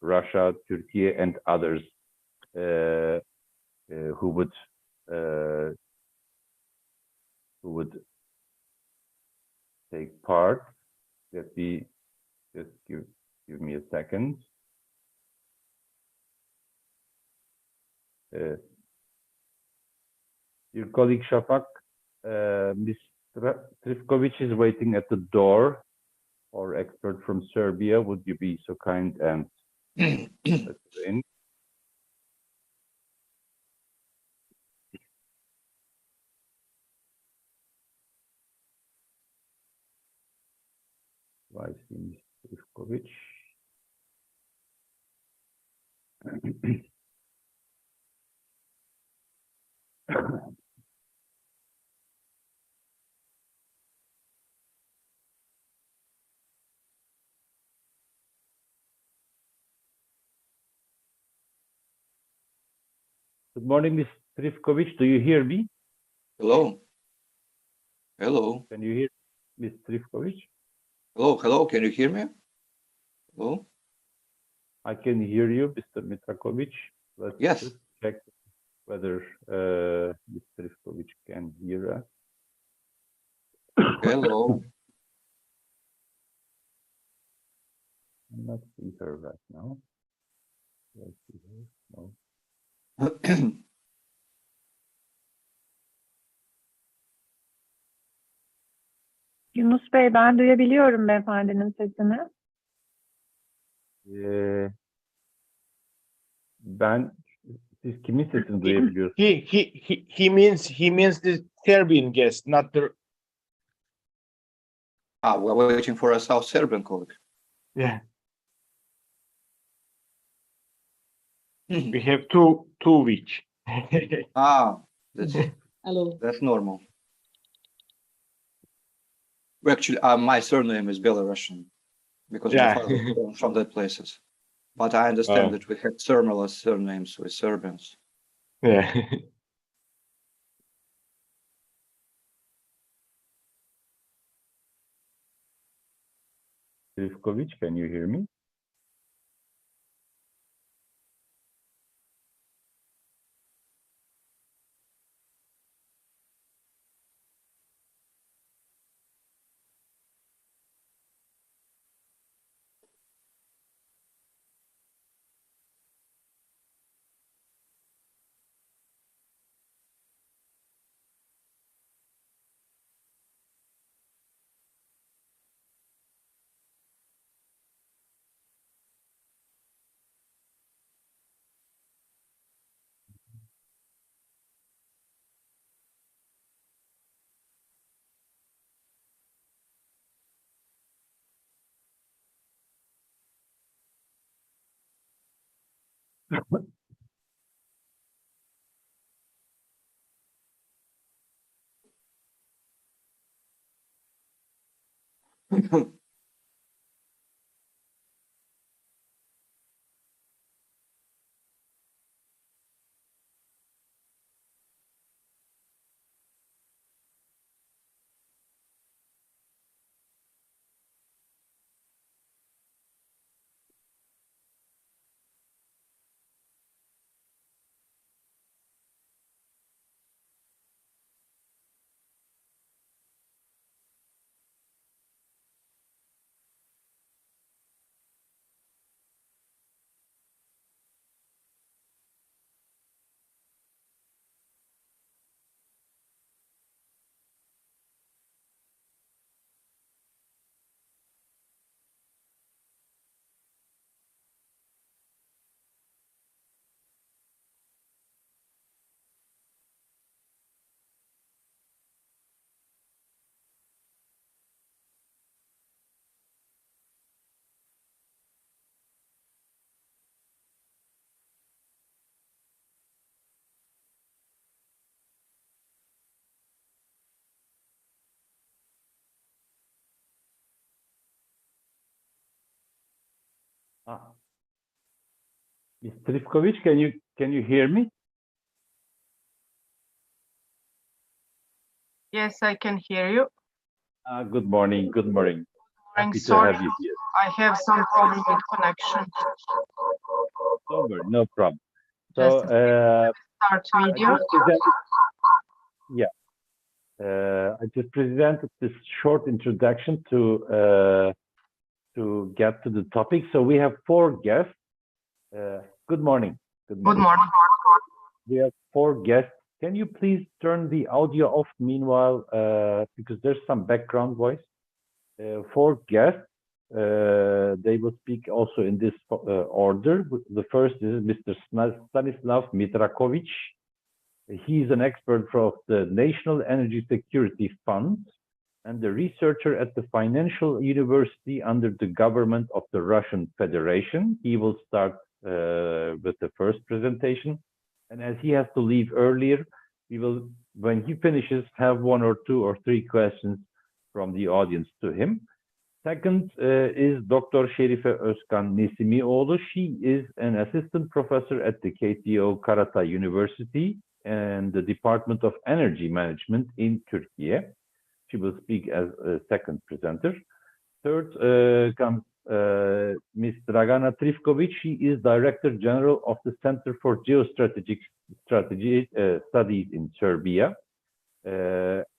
Russia, Turkey, and others who would take part. Let me just give me a second. Your colleague Shafak, Ms. Trifkovic is waiting at the door. Our expert from Serbia, would you be so kind and let her in? I see Ms. Trifkovic. Good morning, Ms. Trifkovic. Do you hear me? Hello. Hello. Can you hear Ms. Trifkovic? Hello. Hello. Can you hear me? Hello. I can hear you, Mr. Mitrakovic. Let's Yes. just check whether Ms. Trifkovic can hear us. Hello. I'm not seeing her right now. Let's see her. No. Yunus Bey, ben duyabiliyorum beyefendinin sesini. Siz kimin sesini duyabiliyorsunuz? He means the Serbian guest, not the. We're waiting for a South Serbian colleague. Yeah. We have two each. That's Hello. that's normal. Actually, my surname is Belarusian because my father was born from that places. But I understand that we have similar surnames with Serbians. Yeah. Trifkovic, can you hear me? Ms. Trifkovic, can you hear me? Yes, I can hear you. Good morning. Good morning. I'm Happy to sorry, have you here. I have some problem with connection. don't worry, no problem. So, Just start video. I just presented this short introduction to get to the topic. So we have 4 guests. Good morning. Good morning. We have 4 guests. Can you please turn the audio off meanwhile, because there's some background voice. 4 guests. They will speak also in this order. The first is Mr. Stanislav Mitrakovic. He is an expert from the National Energy Security Fund and the researcher at the Financial University under the government of the Russian Federation. He will start with the first presentation. And as he has to leave earlier, we will, when he finishes, have 1 or 2 or 3 questions from the audience to him. Second is Dr. Şerife Özkan Nesimioğlu. She is an assistant professor at the KTO Karatay University and the Department of Energy Management in Turkey. She will speak as a second presenter. Third comes Ms. Dragana Trifkovic. She is Director General of the Center for Geostrategic Studies in Serbia.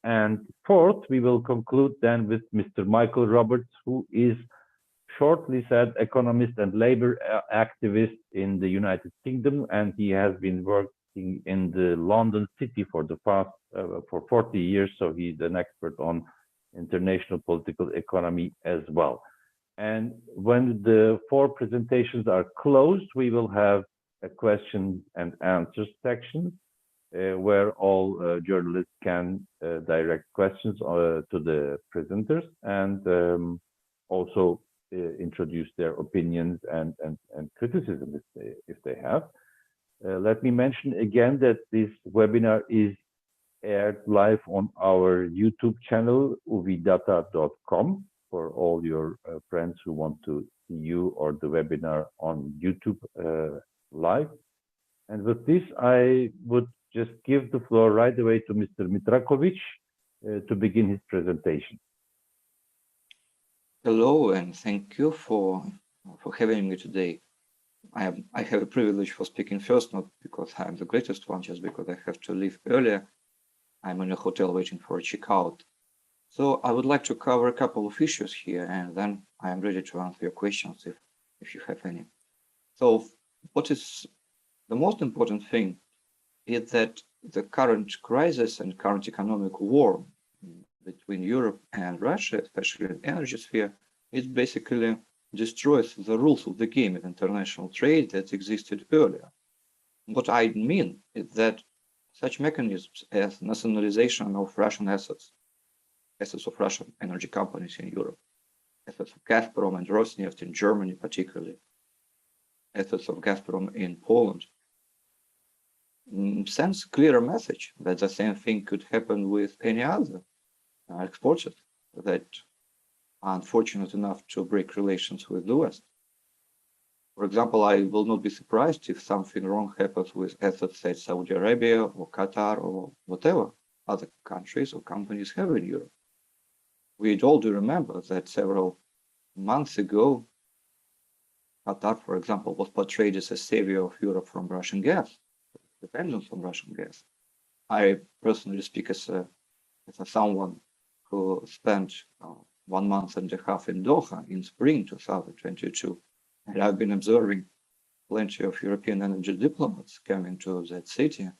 And fourth, we will conclude then with Mr. Michael Roberts, who is shortly said economist and labor activist in the United Kingdom, and he has been working in the London city for the past for 40 years, so he's an expert on international political economy as well. And when the 4 presentations are closed, we will have a question and answer section where all journalists can direct questions to the presenters and also introduce their opinions and criticism if they have. Let me mention again that this webinar is aired live on our YouTube channel, uvidata.com, for all your friends who want to see you or the webinar on YouTube live. And with this, I would just give the floor right away to Mr. Mitrakovic to begin his presentation. Hello, and thank you for having me today. I have a privilege for speaking first, not because I'm the greatest one, just because I have to leave earlier. I'm in a hotel waiting for a checkout. So I would like to cover a couple of issues here, and then I am ready to answer your questions if you have any. So what is the most important thing is that the current crisis and current economic war between Europe and Russia, especially in the energy sphere, it basically destroys the rules of the game in international trade that existed earlier. What I mean is that such mechanisms as nationalization of Russian assets of Russian energy companies in Europe, assets of Gazprom and Rosneft in Germany particularly, assets of Gazprom in Poland, sends a clear message that the same thing could happen with any other exporter that are unfortunate enough to break relations with the West. For example, I will not be surprised if something wrong happens with assets that Saudi Arabia or Qatar or whatever other countries or companies have in Europe. We all do remember that several months ago, Qatar, for example, was portrayed as a savior of Europe from Russian gas, dependence on Russian gas. I personally speak as someone who spent 1 month and a half in Doha in spring 2022, and I've been observing plenty of European energy diplomats coming to that city,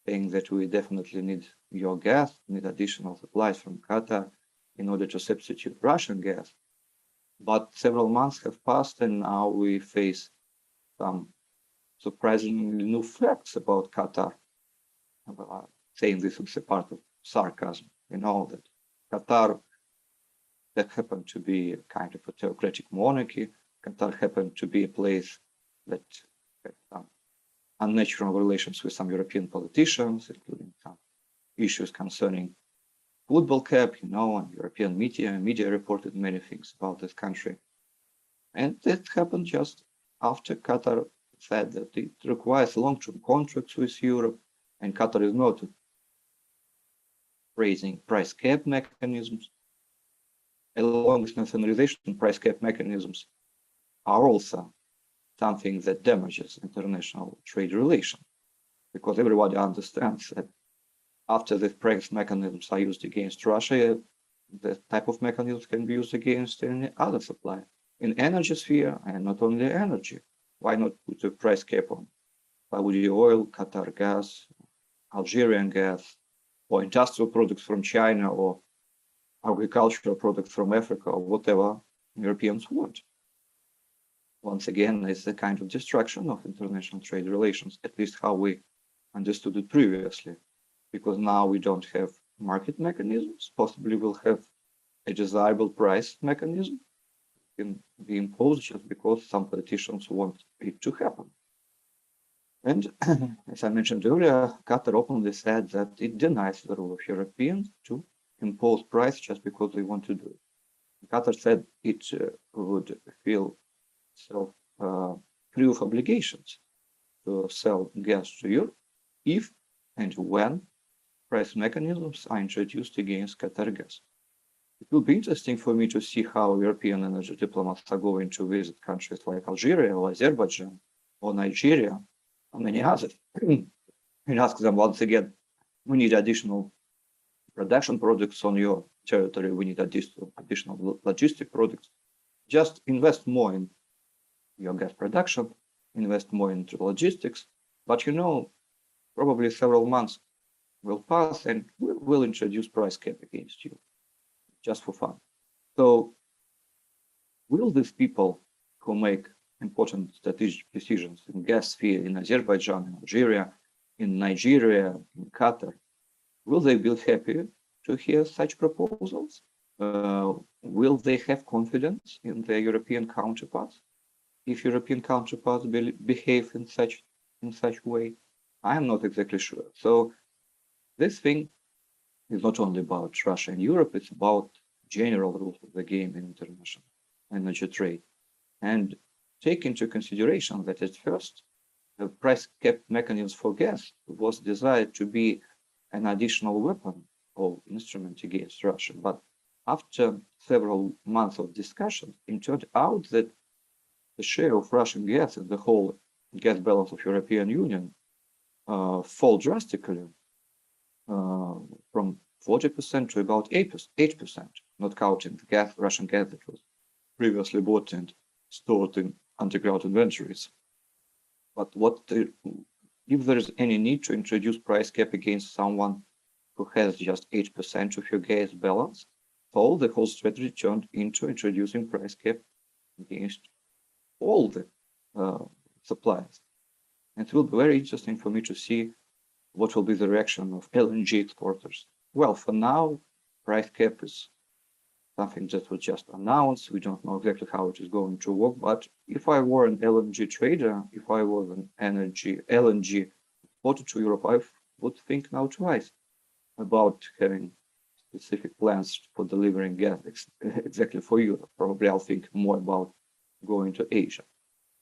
saying that we definitely need your gas, need additional supplies from Qatar in order to substitute Russian gas. But several months have passed, and now we face some surprisingly new facts about Qatar. Saying this is a part of sarcasm. We know that Qatar, that happened to be kind of a theocratic monarchy. Qatar happened to be a place that had some unnatural relations with some European politicians, including some issues concerning football cap, and European media reported many things about this country. And it happened just after Qatar said that it requires long-term contracts with Europe, and Qatar is not raising price cap mechanisms. Along with nationalization, price cap mechanisms are also something that damages international trade relations, because everybody understands that after the price mechanisms are used against Russia, the type of mechanisms can be used against any other supplier in energy sphere, and not only energy. Why not put a price cap on Saudi oil, Qatar gas, Algerian gas, or industrial products from China, or agricultural products from Africa, or whatever Europeans want? Once again, it's a kind of destruction of international trade relations, at least how we understood it previously, because now we don't have market mechanisms. Possibly we'll have a desirable price mechanism can be imposed just because some politicians want it to happen. And as I mentioned earlier, Qatar openly said that it denies the role of Europeans to impose price just because they want to do it. Qatar said it would feel itself free of obligations to sell gas to Europe if and when price mechanisms are introduced against Qatar gas. It will be interesting for me to see how European energy diplomats are going to visit countries like Algeria or Azerbaijan or Nigeria or many others and ask them once again, we need additional production products on your territory, we need additional logistic products. Just invest more in your gas production, invest more into logistics, but probably several months will pass and we'll introduce price cap against you, just for fun. So will these people who make important strategic decisions in gas sphere in Azerbaijan, in Algeria, in Nigeria, in Qatar, will they be happy to hear such proposals? Will they have confidence in their European counterparts? If European counterparts behave in such way, I am not exactly sure. So this thing is not only about Russia and Europe, it's about general rules of the game in international energy trade. And take into consideration that at first, the price cap mechanism for gas was designed to be an additional weapon or instrument against Russia. But after several months of discussion, it turned out that the share of Russian gas in the whole gas balance of European Union fall drastically from 40% to about 8%, not counting the gas, Russian gas that was previously bought and stored in underground inventories. But if there is any need to introduce price cap against someone who has just 8% of your gas balance, so the whole strategy turned into introducing price cap against all the suppliers. And it will be very interesting for me to see what will be the reaction of LNG exporters. Well, for now, price cap is something that was just announced. We don't know exactly how it is going to work. But if I were an LNG trader, if I was an LNG exporter to Europe, I would think now twice about having specific plans for delivering gas exactly for Europe. Probably I'll think more about going to Asia.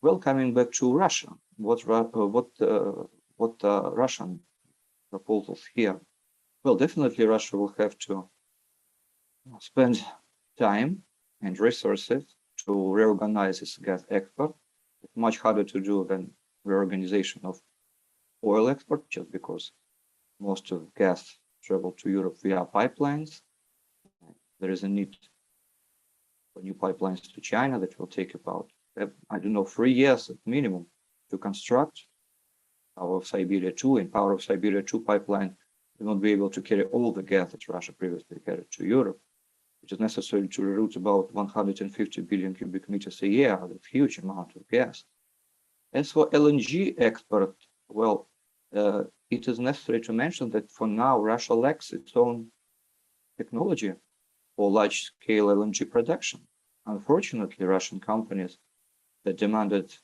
Well, coming back to Russia, what Russian proposals here? Well, definitely Russia will have to spend time and resources to reorganize its gas export. It's much harder to do than reorganization of oil export, just because most of gas travel to Europe via pipelines. There is a need for new pipelines to China that will take about, 3 years at minimum to construct. Power of Siberia 2 and Power of Siberia 2 pipeline will not be able to carry all the gas that Russia previously carried to Europe, which is necessary to reroute about 150 billion cubic meters a year. That's a huge amount of gas. As for LNG export, well, it is necessary to mention that for now, Russia lacks its own technology for large-scale LNG production. Unfortunately, Russian companies that demanded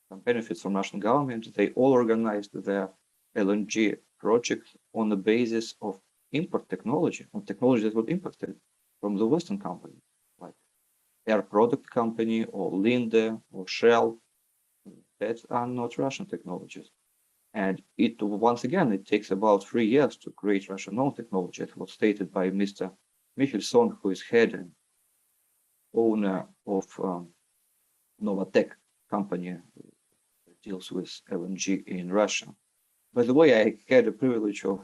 some benefits from Russian government, they all organized their LNG projects on the basis of import technology, on technology that was imported from the Western companies, like Air Product Company or Linde or Shell. That are not Russian technologies. And once again, it takes about 3 years to create Russian-owned technology. It was stated by Mr. Michelson, who is head and owner of Novatec company that deals with LNG in Russia. By the way, I had the privilege of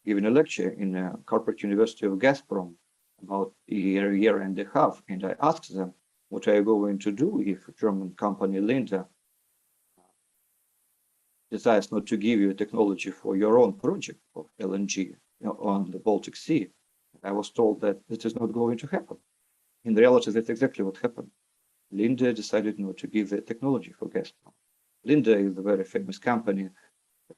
giving a lecture in a corporate university of Gazprom about a year and a half, and I asked them, what are you going to do if a German company, Linde, decides not to give you technology for your own project of LNG on the Baltic Sea? I was told that this is not going to happen. In reality, that's exactly what happened. Linde decided not to give the technology for Gazprom. Linde is a very famous company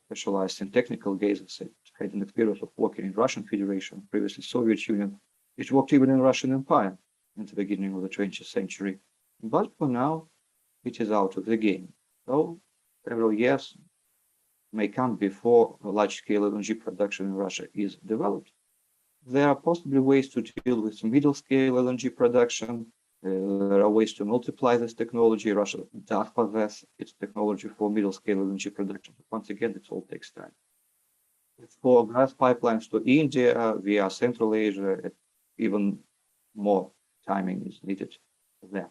specialized in technical gases. It had an experience of working in Russian Federation, previously Soviet Union. It worked even in Russian Empire in the beginning of the 20th century. But for now, it is out of the game. So several years may come before large-scale LNG production in Russia is developed. There are possibly ways to deal with middle-scale LNG production. There are ways to multiply this technology. Russia does possess its technology for middle-scale LNG production. But once again, it all takes time. For gas pipelines to India via Central Asia, even more timing is needed there.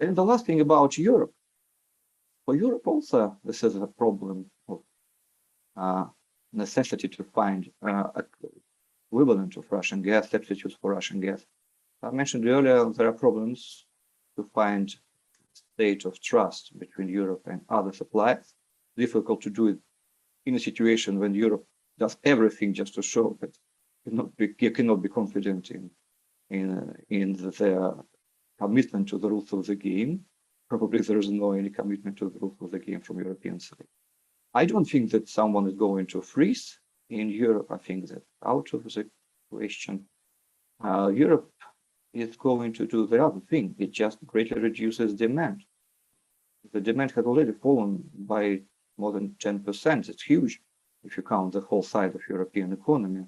And the last thing about Europe. For Europe also, this is a problem of necessity to find equivalent of Russian gas, substitutes for Russian gas. I mentioned earlier, there are problems to find state of trust between Europe and other suppliers. Difficult to do it in a situation when Europe does everything just to show that you cannot be confident in their commitment to the rules of the game. Probably there is no any commitment to the rules of the game from European side. I don't think that someone is going to freeze in Europe. I think that out of the question, Europe is going to do the other thing. It just greatly reduces demand. The demand has already fallen by more than 10%. It's huge if you count the whole side of European economy.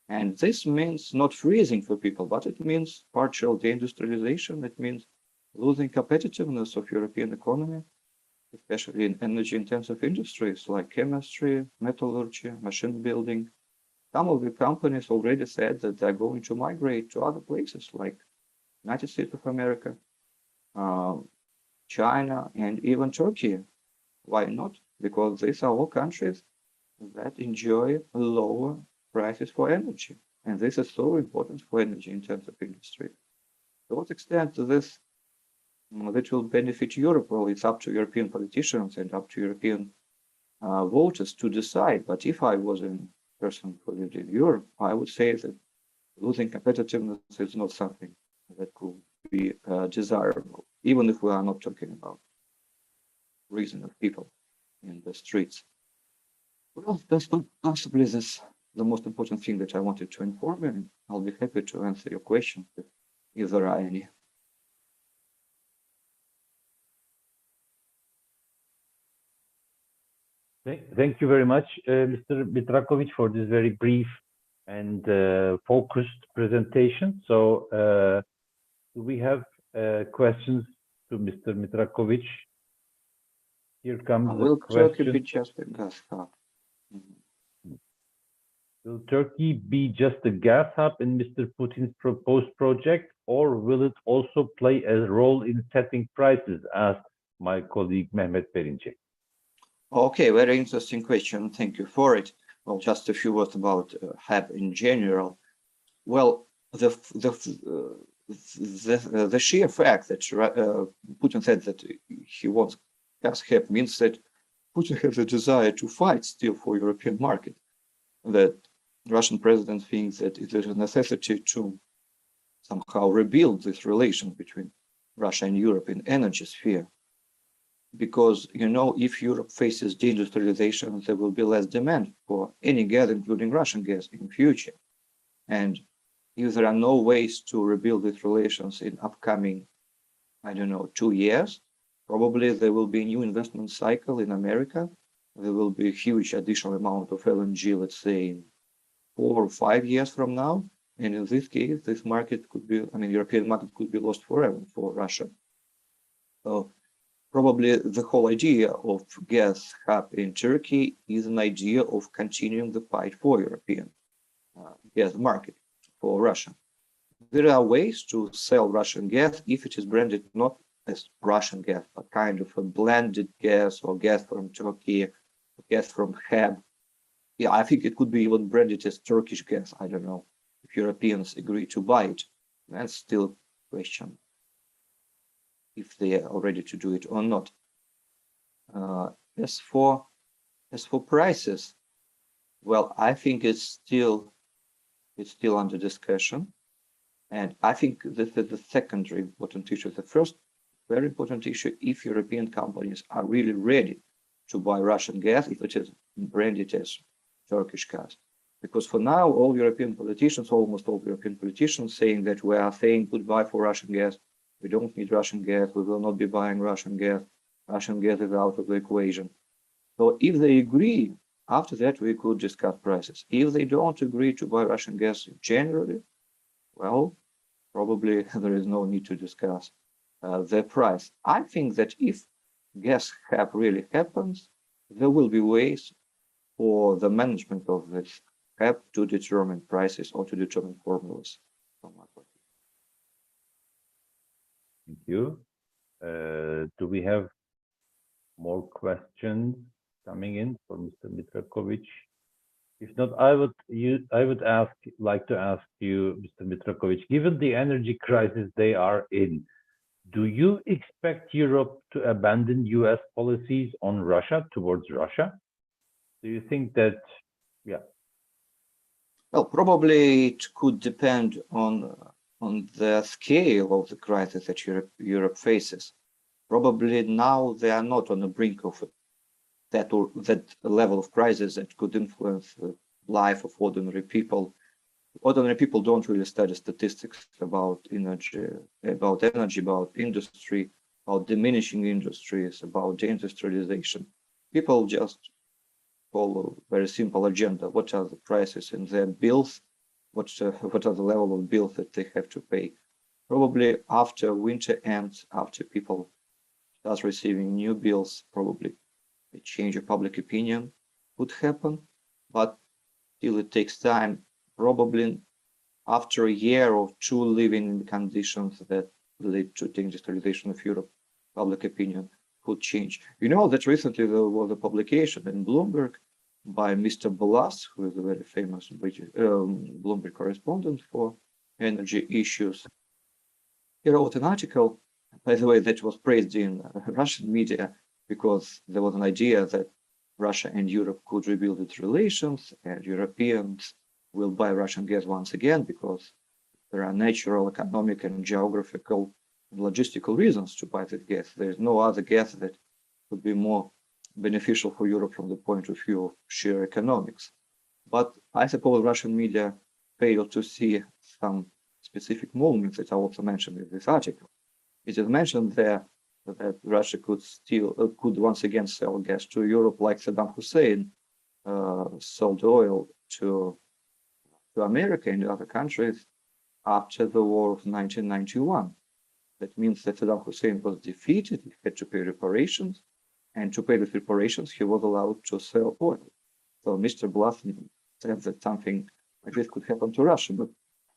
And this means not freezing for people, but it means partial deindustrialization. It means losing competitiveness of European economy, especially in energy-intensive industries like chemistry, metallurgy, machine building. Some of the companies already said that they're going to migrate to other places like United States of America, China, and even Turkey. Why not? Because these are all countries that enjoy lower prices for energy. And this is so important for energy-intensive industry. To what extent this will benefit Europe? Well, it's up to European politicians and up to European voters to decide. But if I was a person who lived in Europe, I would say that losing competitiveness is not something that could be desirable, even if we are not talking about reason of people in the streets. Well, that's possibly the most important thing that I wanted to inform you, and I'll be happy to answer your questions if there are any. Thank you very much, Mr. Mitrakovic, for this very brief and focused presentation. So do we have questions to Mr. Mitrakovic? Here comes the question. Turkey be just a gas hub? Will Turkey be just a gas hub in Mr. Putin's proposed project, or will it also play a role in setting prices, asked my colleague Mehmet Perince. Okay, very interesting question. Thank you for it. Well, just a few words about hub in general. Well, the sheer fact that Putin said that he wants gas hub means that Putin has a desire to fight still for European market. That Russian president thinks that it is a necessity to somehow rebuild this relation between Russia and Europe in energy sphere. Because, you know, if Europe faces deindustrialization, there will be less demand for any gas, including Russian gas, in future. And if there are no ways to rebuild these relations in upcoming, I don't know, 2 years, probably there will be a new investment cycle in America. There will be a huge additional amount of LNG, let's say, in 4 or 5 years from now. And in this case, this market could be, I mean, European market could be lost forever for Russia. So probably the whole idea of gas hub in Turkey is an idea of continuing the fight for European gas market for Russia. There are ways to sell Russian gas if it is branded not as Russian gas, but kind of a blended gas or gas from Turkey, gas from Heb. Yeah, I think it could be even branded as Turkish gas. I don't know if Europeans agree to buy it. That's still a question if they are ready to do it or not. As for prices, well, I think it's still under discussion, and I think this is the secondary important issue. The first very important issue: if European companies are really ready to buy Russian gas, if it is branded as Turkish gas, because for now, all European politicians, almost all European politicians, saying that we are saying goodbye for Russian gas. We don't need Russian gas. We will not be buying Russian gas. Russian gas is out of the equation. So if they agree, after that we could discuss prices. If they don't agree to buy Russian gas generally, well, probably there is no need to discuss the price. I think that if gas cap really happens, there will be ways for the management of this cap to determine prices or to determine formulas. Thank you. Do we have more questions coming in for Mr. Mitrakovic? If not, I would like to ask you, Mr. Mitrakovic, given the energy crisis they are in, do you expect Europe to abandon US policies on Russia towards Russia? Do you think that, yeah? Well, probably it could depend on the scale of the crisis that Europe faces. Probably now they are not on the brink of that level of crisis that could influence the life of ordinary people. Ordinary people don't really study statistics about energy, about industry, about diminishing industries, about deindustrialization. People just follow very simple agenda. What are the prices in their bills? What are the level of bills that they have to pay? Probably after winter ends, after people start receiving new bills, probably a change of public opinion would happen, but still it takes time. Probably after a year or two living in conditions that lead to deindustrialization of Europe, public opinion could change. You know that recently there was a publication in Bloomberg by Mr. Blas, who is a very famous British Bloomberg correspondent for energy issues. He wrote an article, by the way, that was praised in Russian media because there was an idea that Russia and Europe could rebuild its relations and Europeans will buy Russian gas once again because there are natural, economic, and geographical and logistical reasons to buy that gas. There is no other gas that would be more beneficial for Europe from the point of view of sheer economics. But I suppose Russian media failed to see some specific moments that I also mentioned in this article. It is mentioned there that Russia could once again sell gas to Europe like Saddam Hussein sold oil to America and other countries after the war of 1991. That means that Saddam Hussein was defeated, he had to pay reparations, and to pay the reparations, he was allowed to sell oil. So Mr. Bluffman said that something like this could happen to Russia, but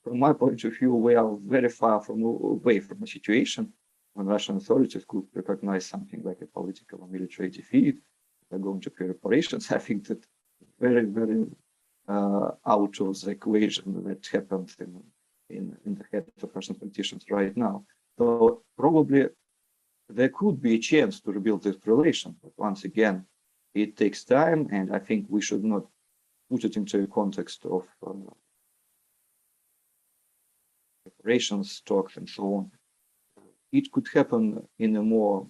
from my point of view, we are very far away from a situation when Russian authorities could recognize something like a political or military defeat. They're going to pay reparations. I think that very, very out of the equation that happens in the heads of Russian politicians right now. So probably there could be a chance to rebuild this relation, but once again, it takes time, and I think we should not put it into a context of reparations, talks, and so on. It could happen in a more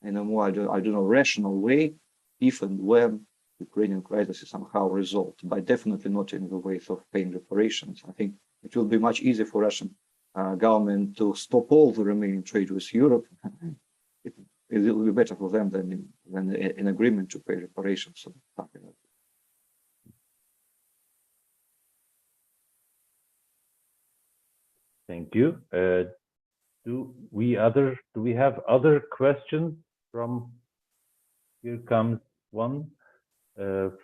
I don't know, rational way, if and when Ukrainian crisis is somehow resolved, but definitely not in the ways of paying reparations. I think it will be much easier for Russian government to stop all the remaining trade with Europe. It will be better for them than an agreement to pay reparations or something like that. Thank you. Do we have other questions from? Here comes one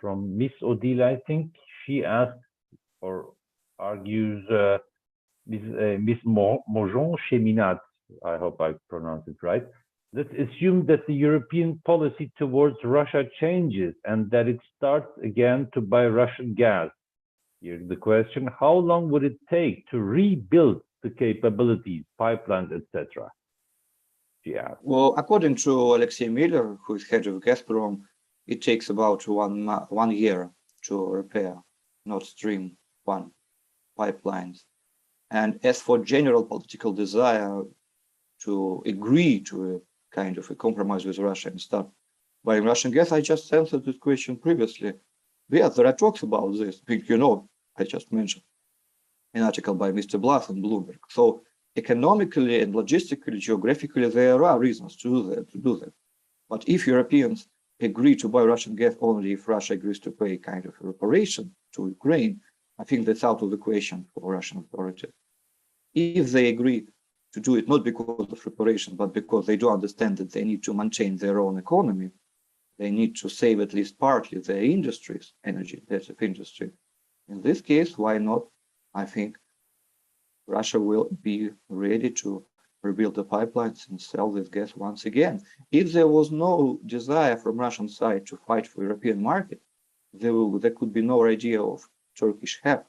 from Miss Odile, I think. She asks or argues, Miss Mojon Cheminat, I hope I pronounced it right. Let's assume that the European policy towards Russia changes and that it starts again to buy Russian gas. Here's the question: how long would it take to rebuild the capabilities, pipelines, etc.? Yeah. Well, according to Alexei Miller, who is head of Gazprom, it takes about 1 year to repair Nord Stream 1 pipelines. And as for general political desire to agree to a kind of a compromise with Russia and start buying Russian gas, I just answered this question previously. Yes, there are talks about this. You know, I just mentioned an article by Mr. Bluff in Bloomberg. So economically and logistically, geographically, there are reasons to do that. But if Europeans agree to buy Russian gas only if Russia agrees to pay kind of a reparation to Ukraine, I think that's out of the question for Russian authorities. If they agree to do it not because of reparation, but because they do understand that they need to maintain their own economy, they need to save at least partly their industries, energy-intensive industry. In this case, why not? I think Russia will be ready to rebuild the pipelines and sell this gas once again. If there was no desire from Russian side to fight for European market, there could be no idea of Turkish HEP.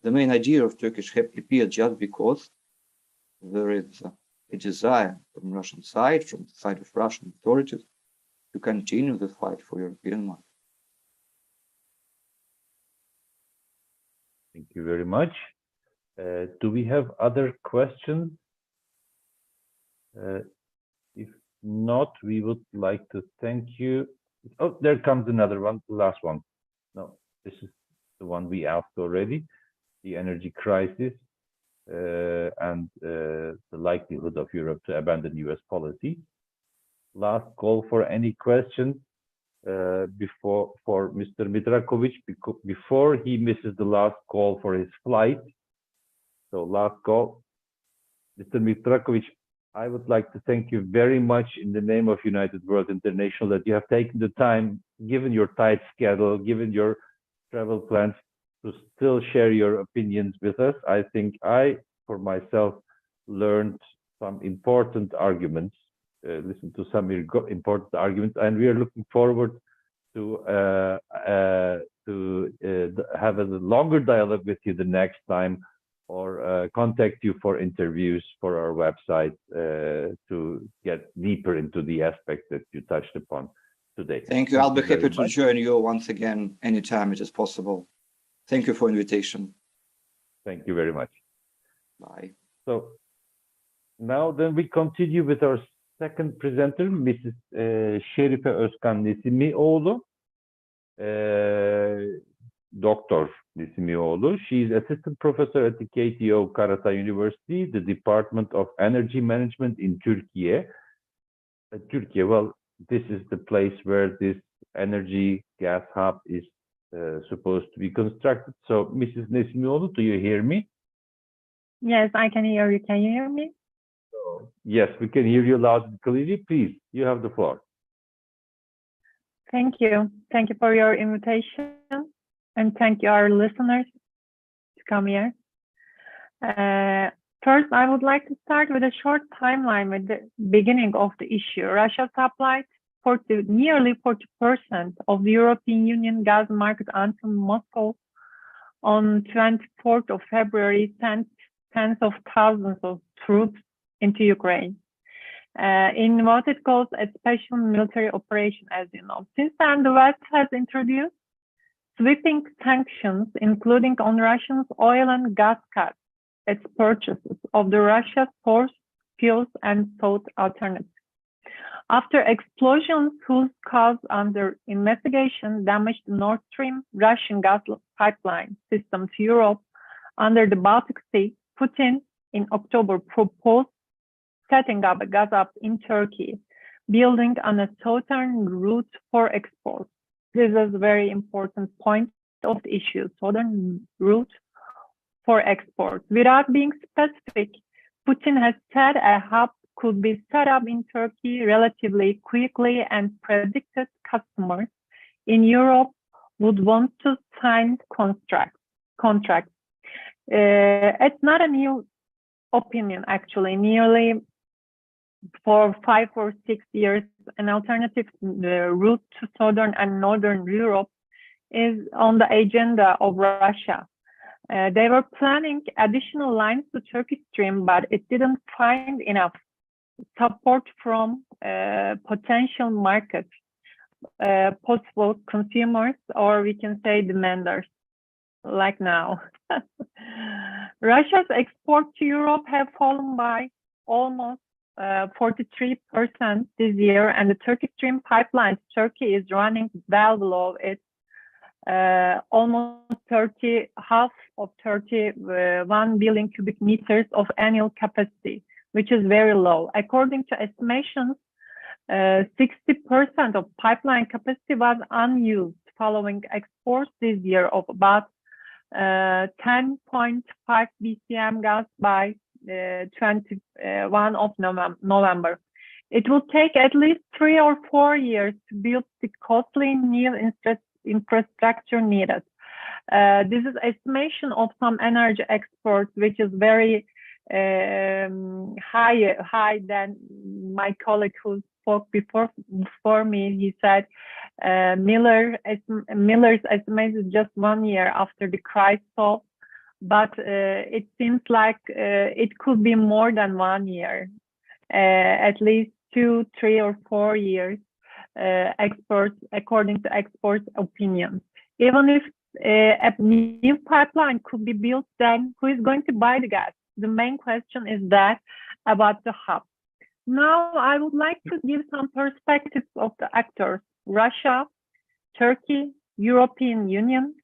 The main idea of Turkish HEP appeared just because there is a desire from Russian side, from the side of Russian authorities, to continue the fight for European market. Thank you very much. Do we have other questions? If not, we would like to thank you. Oh, there comes another one, the last one. No, this is the one we asked already, the energy crisis and the likelihood of Europe to abandon US policy. Last call for any questions for Mr. Mitrakovic before he misses the last call for his flight. So last call, Mr. Mitrakovic, I would like to thank you very much in the name of United World International that you have taken the time, given your tight schedule, given your travel plans, to still share your opinions with us. I think I, for myself, learned some important arguments, listened to some important arguments, and we are looking forward to have a longer dialogue with you the next time, or contact you for interviews for our website to get deeper into the aspects that you touched upon today. Thank you. I'll be happy to join you once again anytime it is possible. Thank you for invitation. Thank you very much. Bye. So now then we continue with our second presenter, Mrs. Şerife Özkan Nesimioğlu, Dr. Nesimioğlu. She is assistant professor at the KTO Karatay University, the Department of Energy Management in Turkey. Turkey, well, this is the place where this energy gas hub is supposed to be constructed. So, Mrs. Nesimioğlu, do you hear me? Yes, I can hear you. Can you hear me? Yes, we can hear you loud and clearly. Please, you have the floor. Thank you. Thank you for your invitation, and thank you, our listeners, to come here. First, I would like to start with a short timeline with the beginning of the issue. Russia supplied nearly 40% of the European Union gas market until Moscow on 24th of February sent tens of thousands of troops into Ukraine in what it calls a special military operation, as you know. Since then, the West has introduced sweeping sanctions, including on Russia's oil and gas cuts, its purchases of the Russia sourced fuels and sought alternatives. After explosions whose cause under investigation damaged the Nord Stream Russian gas pipeline system to Europe under the Baltic Sea, Putin in October proposed setting up a gas hub in Turkey, building on a southern route for export. This is a very important point of the issue, southern route for export. Without being specific, Putin has said a hub could be set up in Turkey relatively quickly and predicted customers in Europe would want to sign contracts. It's not a new opinion, actually. Nearly for 5 or 6 years, an alternative route to southern and northern Europe is on the agenda of Russia. They were planning additional lines to Turkish Stream, but it didn't find enough support from potential markets, possible consumers, or we can say demanders, like now. Russia's exports to Europe have fallen by almost 43% this year, and the Turkish Stream pipeline to Turkey is running well below its almost half of 31 billion cubic meters of annual capacity, which is very low. According to estimations, 60% of pipeline capacity was unused following exports this year of about 10.5 BCM gas by 21 of November. It will take at least 3 or 4 years to build the costly new infrastructure needed. This is estimation of some energy experts, which is very high than my colleague who spoke before me. He said Miller's estimate is just 1 year after the crisis, but it seems like it could be more than 1 year, at least 2, 3, or 4 years. Experts, according to experts' opinions. Even if a new pipeline could be built, then who is going to buy the gas? The main question is that about the hub. Now, I would like to give some perspectives of the actors: Russia, Turkey, European Union,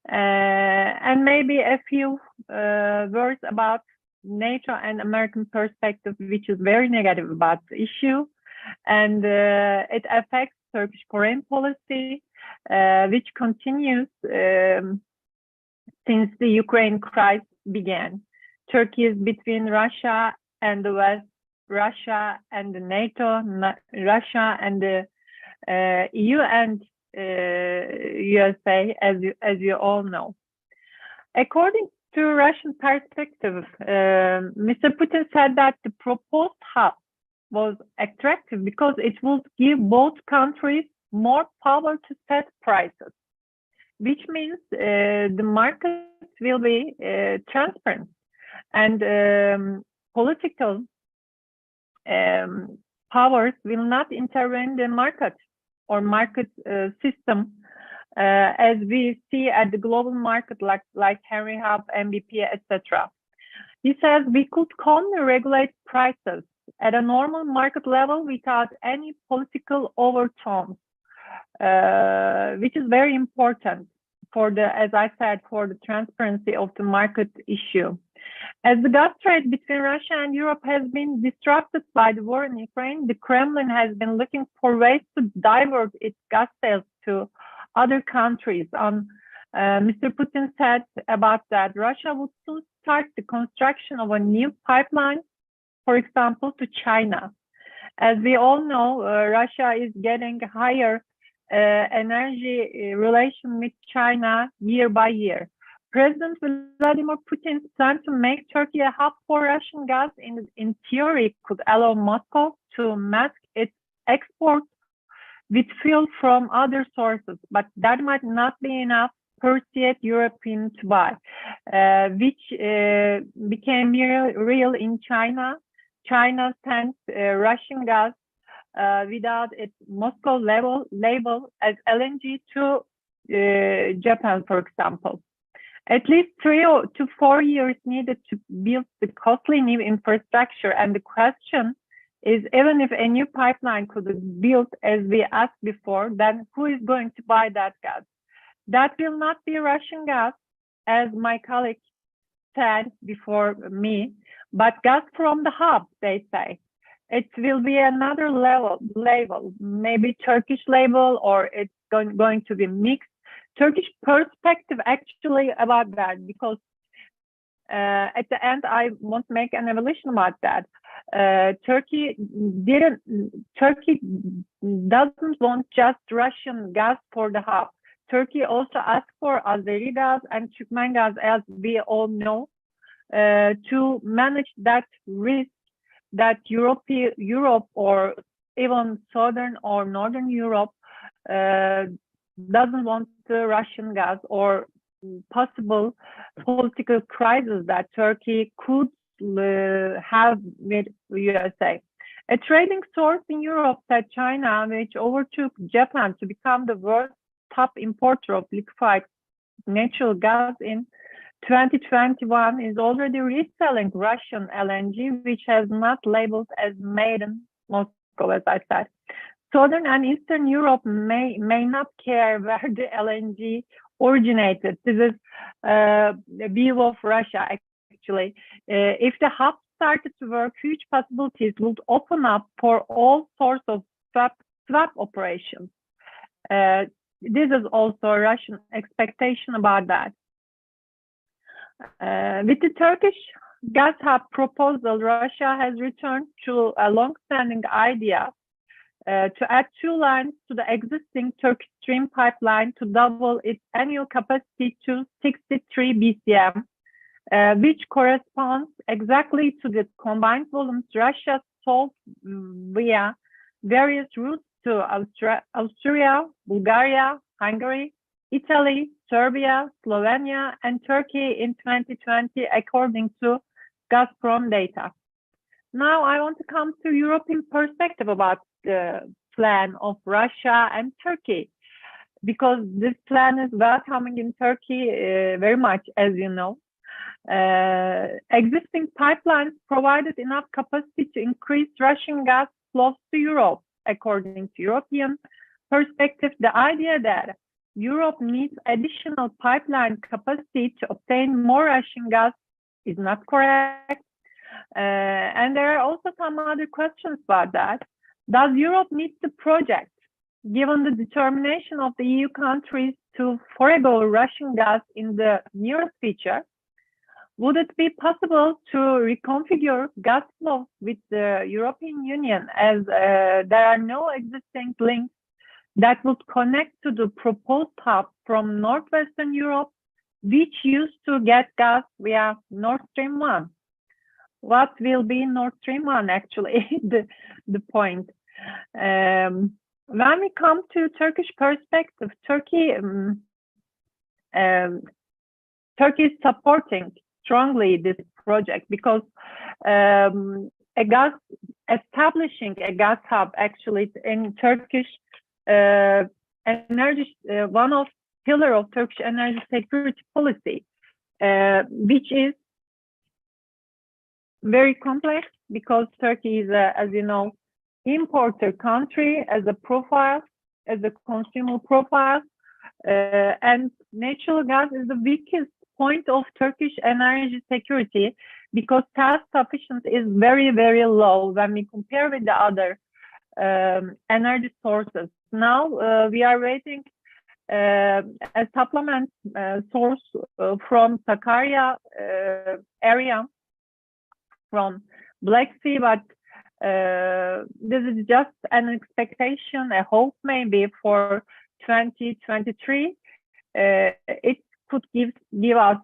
and maybe a few words about NATO and American perspective, which is very negative about the issue. And it affects Turkish foreign policy, which continues since the Ukraine crisis began. Turkey is between Russia and the West, Russia and the NATO, Russia and the EU and USA, as you all know. According to Russian perspective, Mr. Putin said that the proposed hub was attractive because it would give both countries more power to set prices, which means the market will be transparent and political powers will not intervene in the market or market system as we see at the global market like Henry Hub, MBP, etc. He says we could calmly regulate prices at a normal market level without any political overtones, which is very important for the, as I said, for the transparency of the market issue. As the gas trade between Russia and Europe has been disrupted by the war in Ukraine, the Kremlin has been looking for ways to divert its gas sales to other countries. Mr. Putin said about that Russia will soon start the construction of a new pipeline, for example, to China. As we all know, Russia is getting higher energy relation with China year by year. President Vladimir Putin's plan to make Turkey a hub for Russian gas in theory could allow Moscow to mask its exports with fuel from other sources, but that might not be enough to persuade Europeans to buy, which became real in China. China sends Russian gas without its Moscow label as LNG to Japan, for example. At least 3 to 4 years needed to build the costly new infrastructure, and the question is, even if a new pipeline could be built, as we asked before, then who is going to buy that gas? That will not be Russian gas, as my colleague said before me, but gas from the hub, they say. It will be another label, maybe Turkish label, or it's going to be mixed. Turkish perspective actually about that, because at the end I won't make an evaluation about that. Turkey doesn't want just Russian gas for the hub. Turkey also asked for Azeri gas and Turkmen gas, as we all know, to manage that risk that Europe or even Southern or Northern Europe doesn't want the Russian gas or possible political crisis that Turkey could have with USA. A trading source in Europe said China, which overtook Japan to become the world's top importer of liquefied natural gas in 2021, is already reselling Russian LNG, which has not labeled as made in Moscow, as I said. Southern and Eastern Europe may not care where the LNG originated. This is the view of Russia, actually. If the hub started to work, huge possibilities would open up for all sorts of swap operations. This is also a Russian expectation about that. With the Turkish gas hub proposal, Russia has returned to a long-standing idea to add 2 lines to the existing Turkish Stream pipeline to double its annual capacity to 63 BCM, which corresponds exactly to the combined volumes Russia sold via various routes to Austria, Bulgaria, Hungary, Italy, Serbia, Slovenia, and Turkey in 2020, according to Gazprom data. Now I want to come to European perspective about the plan of Russia and Turkey, because this plan is welcoming in Turkey very much, as you know. Existing pipelines provided enough capacity to increase Russian gas flows to Europe. According to European perspective, the idea that Europe needs additional pipeline capacity to obtain more Russian gas is not correct. And there are also some other questions about that. Does Europe need the project, given the determination of the EU countries to forego Russian gas in the near future? Would it be possible to reconfigure gas flows with the European Union, as there are no existing links that would connect to the proposed hub from Northwestern Europe, which used to get gas via Nord Stream 1? What will be Nord Stream 1, actually, the point. When we come to Turkish perspective, Turkey is supporting strongly this project, because establishing a gas hub, actually, in Turkish energy, one of pillar of Turkish energy security policy, which is very complex, because Turkey is, as you know, importer country as a profile, as a consumer profile, and natural gas is the weakest point of Turkish energy security, because self-sufficiency is very, very low when we compare with the other energy sources. Now we are waiting a supplement source from Sakarya area, from Black Sea, but this is just an expectation, a hope maybe for 2023. It could give us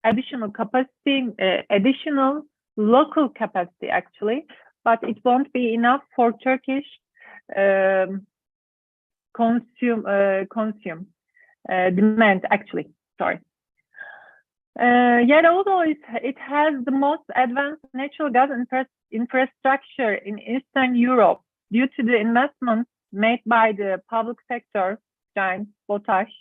additional capacity, additional local capacity, actually, but it won't be enough for Turkish demand, actually, sorry. Yet although it has the most advanced natural gas infrastructure in Eastern Europe, due to the investments made by the public sector giant Potash,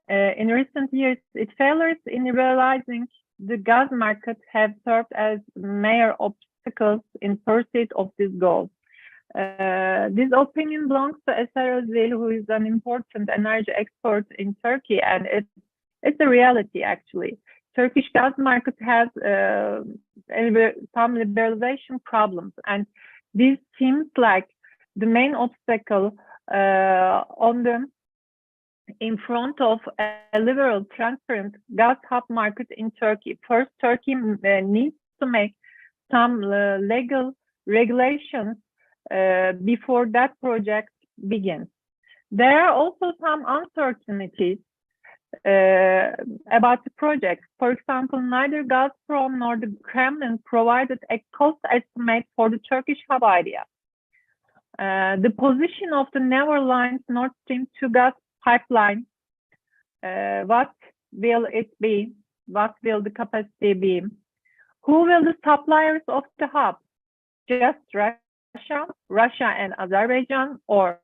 in recent years, its failures in realizing the gas market have served as major obstacles in pursuit of this goal. This opinion belongs to Eser Özil, who is an important energy expert in Turkey, and it's a reality, actually. Turkish gas market has some liberalization problems, and this seems like the main obstacle in front of a liberal, transparent gas hub market in Turkey. First, Turkey needs to make some legal regulations before that project begins. There are also some uncertainties about the project. For example, neither Gazprom nor the Kremlin provided a cost estimate for the Turkish hub idea. The position of the Netherlands Nord Stream 2 gas pipeline, what will it be? What will the capacity be? Who will the suppliers of the hub? Just Russia and Azerbaijan, or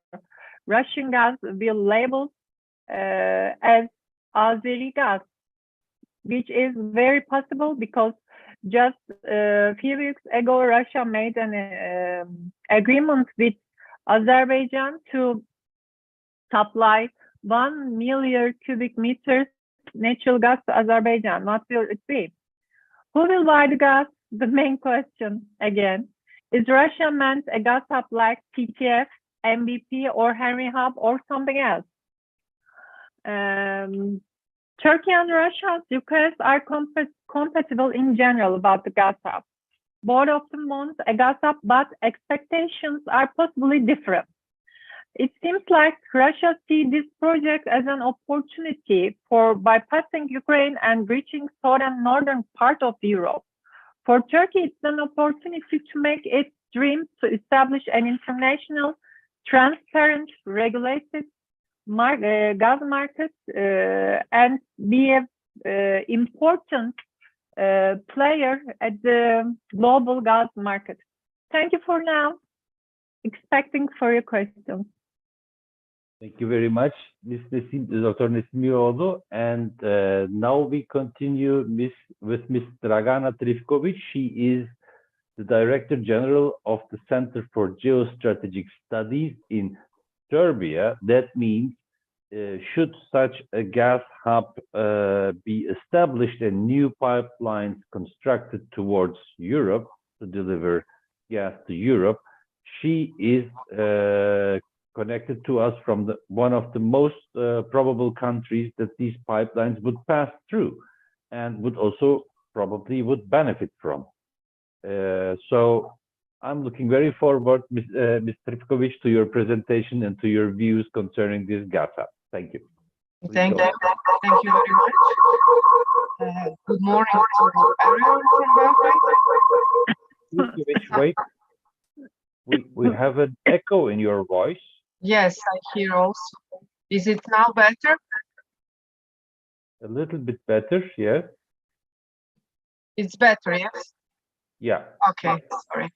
Russian gas will label as Azeri gas, which is very possible because just a few weeks ago, Russia made an agreement with Azerbaijan to supply 1 million cubic meters natural gas to Azerbaijan. What will it be? Who will buy the gas? The main question again. Is Russia meant a gas hub like TTF, MVP, or Henry Hub, or something else? Turkey and Russia's requests are compatible in general about the gas hub. Both of them want a gas hub, but expectations are possibly different. It seems like Russia sees this project as an opportunity for bypassing Ukraine and reaching southern northern part of Europe. For Turkey, it's an opportunity to make its dream to establish an international, transparent, regulated gas market and be an important player at the global gas market. Thank you for now. Expecting for your questions. Thank you very much, Dr. Nesimioğlu. And now we continue with Ms. Dragana Trifkovic. She is the Director General of the Center for Geostrategic Studies in Serbia. That means should such a gas hub be established and new pipelines constructed towards Europe to deliver gas to Europe, she is connected to us from one of the most probable countries that these pipelines would pass through and would also probably would benefit from. So I'm looking very forward, Ms. Trifkovic, to your presentation and to your views concerning this gas hub. Thank you. Thank you. Thank you very much. Good morning to everyone from Belgrade. Wait. We have an echo in your voice. Yes, I hear also. Is it now better? A little bit better, yes. It's better, yes? Yeah. Okay, sorry.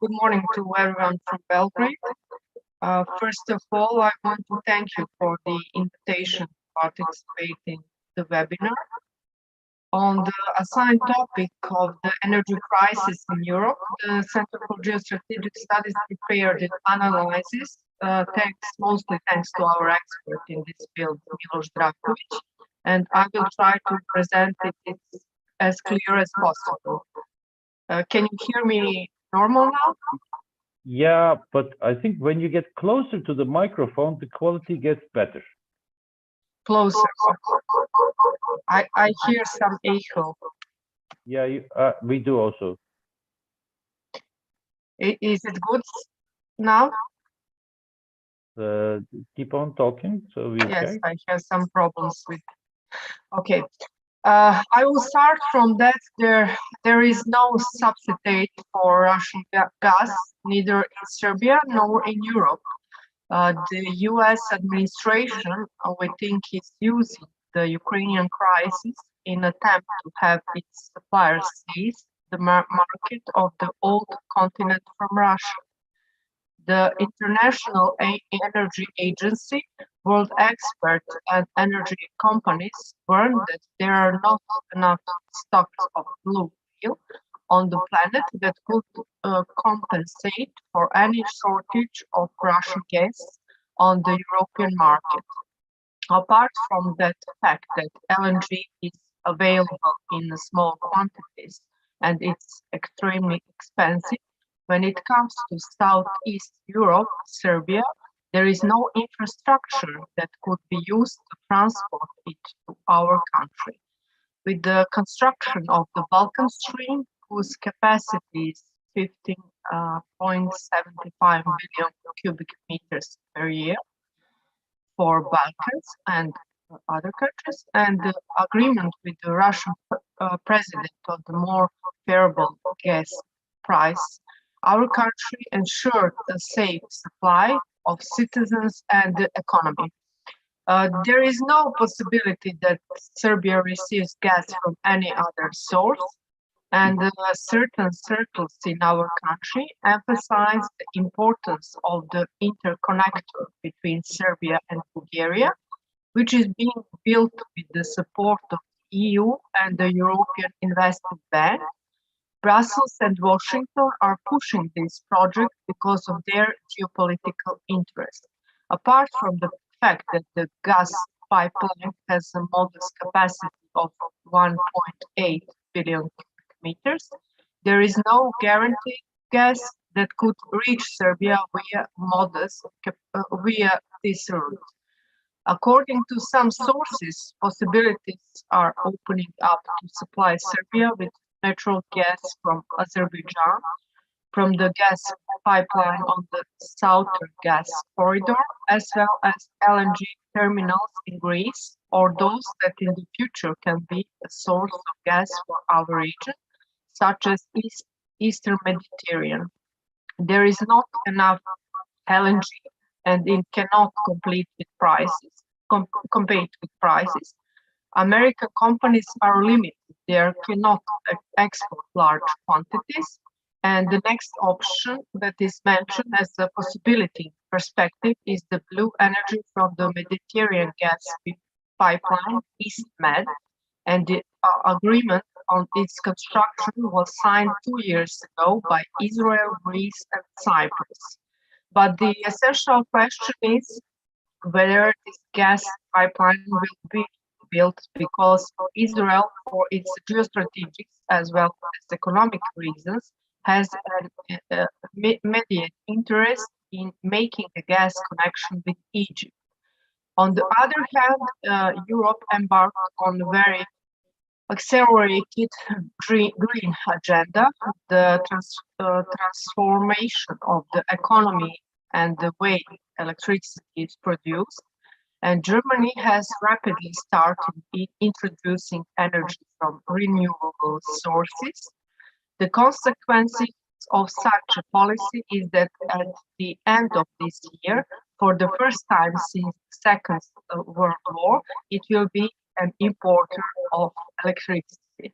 Good morning to everyone from Belgrade. First of all, I want to thank you for the invitation to participate in the webinar. On the assigned topic of the energy crisis in Europe, the Center for Geostrategic Studies prepared an analysis, mostly thanks to our expert in this field, Miloš Drakovic, and I will try to present it as clear as possible. Can you hear me normal now? Yeah, but I think when you get closer to the microphone, the quality gets better. Closer. I hear some echo. Yeah, we do also. Is it good now? Keep on talking, so we Yes, check. I have some problems with. Okay. I will start from that there is no substitute for Russian gas, neither in Serbia nor in Europe. The US administration, we think, is using the Ukrainian crisis in attempt to have its suppliers seize the market of the old continent from Russia. The International Energy Agency, world experts and energy companies warn that there are not enough stocks of blue oil on the planet that could compensate for any shortage of Russian gas on the European market. Apart from that fact that LNG is available in small quantities and it's extremely expensive, when it comes to Southeast Europe, Serbia, there is no infrastructure that could be used to transport it to our country. With the construction of the Balkan Stream, whose capacity is 15.75 billion cubic meters per year for Balkans and other countries, and the agreement with the Russian president on the more favorable gas price, our country ensured a safe supply of citizens and the economy. There is no possibility that Serbia receives gas from any other source, and certain circles in our country emphasize the importance of the interconnector between Serbia and Bulgaria, which is being built with the support of the EU and the European Investment Bank. Brussels and Washington are pushing this project because of their geopolitical interest. Apart from the fact that the gas pipeline has a modest capacity of 1.8 billion cubic meters, there is no guaranteed gas that could reach Serbia via this route. According to some sources, possibilities are opening up to supply Serbia with natural gas from Azerbaijan, from the gas pipeline on the southern gas corridor, as well as LNG terminals in Greece, or those that in the future can be a source of gas for our region, such as Eastern Mediterranean. There is not enough LNG, and it cannot compete with prices. American companies are limited; they cannot export large quantities. And the next option that is mentioned as a possibility perspective is the blue energy from the Mediterranean gas pipeline, EastMed, and the agreement on its construction was signed 2 years ago by Israel, Greece, and Cyprus. But the essential question is whether this gas pipeline will be built, because Israel, for its geostrategic as well as economic reasons, has an immediate interest in making a gas connection with Egypt. On the other hand, Europe embarked on a very accelerated green agenda. The transformation of the economy and the way electricity is produced. And Germany has rapidly started introducing energy from renewable sources. The consequences of such a policy is that at the end of this year, for the first time since the Second World War, it will be an importer of electricity.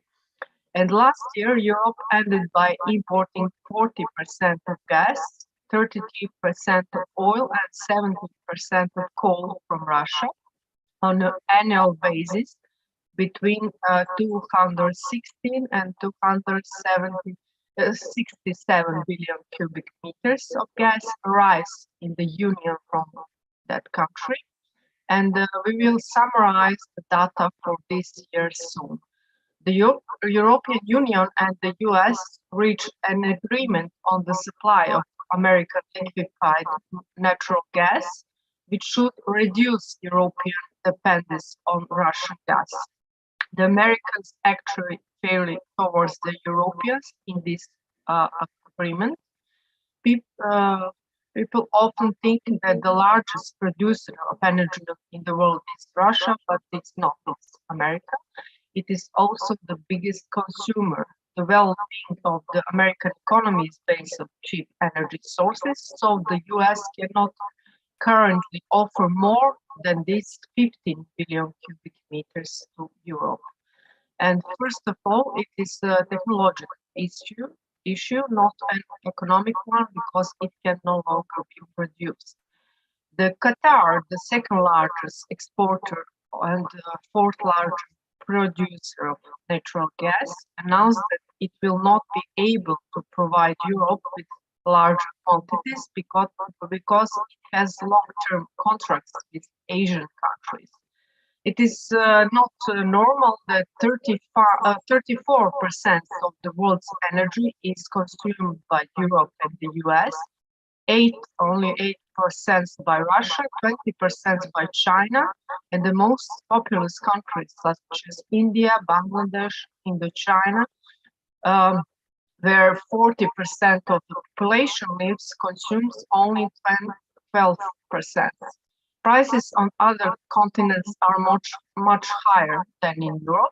And last year, Europe ended by importing 40% of gas, 33% of oil, and 70% of coal from Russia on an annual basis between 216 and 267 billion cubic meters of gas arrives in the Union from that country. And we will summarize the data for this year soon. The European Union and the US reached an agreement on the supply of American liquefied natural gas, which should reduce European dependence on Russian gas. The Americans actually fairly towards the Europeans in this agreement. People often think that the largest producer of energy in the world is Russia, but it's not. It's America. It is also the biggest consumer. The well-being of the American economy is based on cheap energy sources, so the US cannot currently offer more than these 15 billion cubic meters to Europe. And first of all, it is a technological issue, not an economic one, because it can no longer be produced. The Qatar, the second largest exporter and fourth largest producer of natural gas, announced that it will not be able to provide Europe with large quantities because it has long-term contracts with Asian countries. It is not normal that 34% of the world's energy is consumed by Europe and the US, only 8% by Russia, 20% by China, and the most populous countries such as India, Bangladesh, Indochina, where 40% of the population lives, consumes only 12%. Prices on other continents are much higher than in Europe,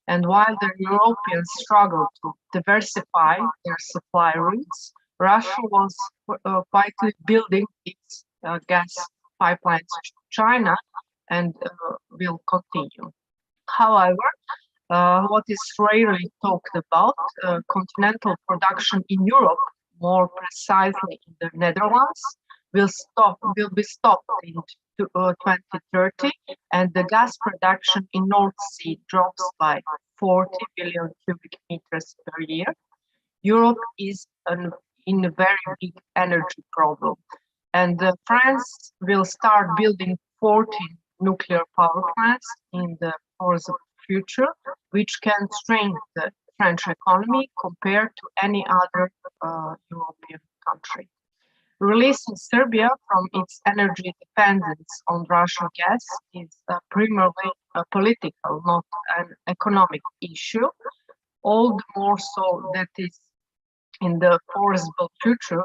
and while the Europeans struggle to diversify their supply routes, Russia was quietly building its gas pipelines to China and will continue. However, what is rarely talked about, continental production in Europe, more precisely in the Netherlands, will be stopped in 2030, and the gas production in North Sea drops by 40 billion cubic meters per year. Europe is in a very big energy problem, and France will start building 14 nuclear power plants in the foreseeable future, which can strain the French economy compared to any other European country. Releasing Serbia from its energy dependence on Russian gas is primarily a political, not an economic issue, all the more so that is in the foreseeable future,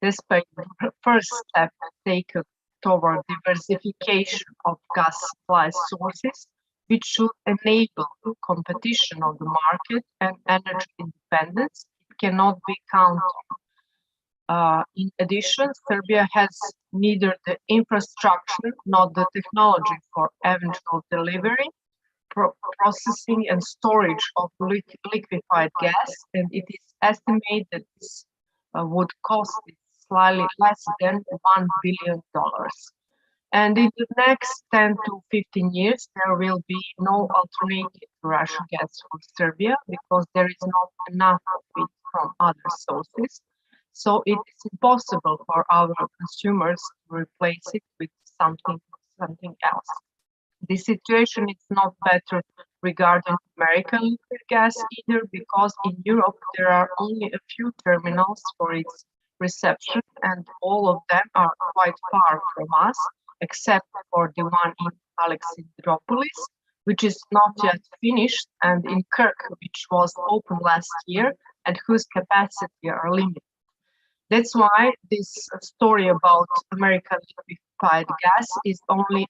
despite the first step taken toward diversification of gas supply sources, which should enable competition on the market and energy independence, it cannot be counted on. In addition, Serbia has neither the infrastructure nor the technology for eventual delivery, processing and storage of liquefied gas, and it is estimated that this would cost slightly less than $1 billion. And in the next 10 to 15 years, there will be no alternative to Russian gas for Serbia because there is not enough of it from other sources. So it is impossible for our consumers to replace it with something else. The situation is not better regarding American liquid gas either, because in Europe there are only a few terminals for its reception, and all of them are quite far from us, except for the one in Alexandroupolis, which is not yet finished, and in Kirk, which was opened last year and whose capacity are limited. That's why this story about American liquefied gas is only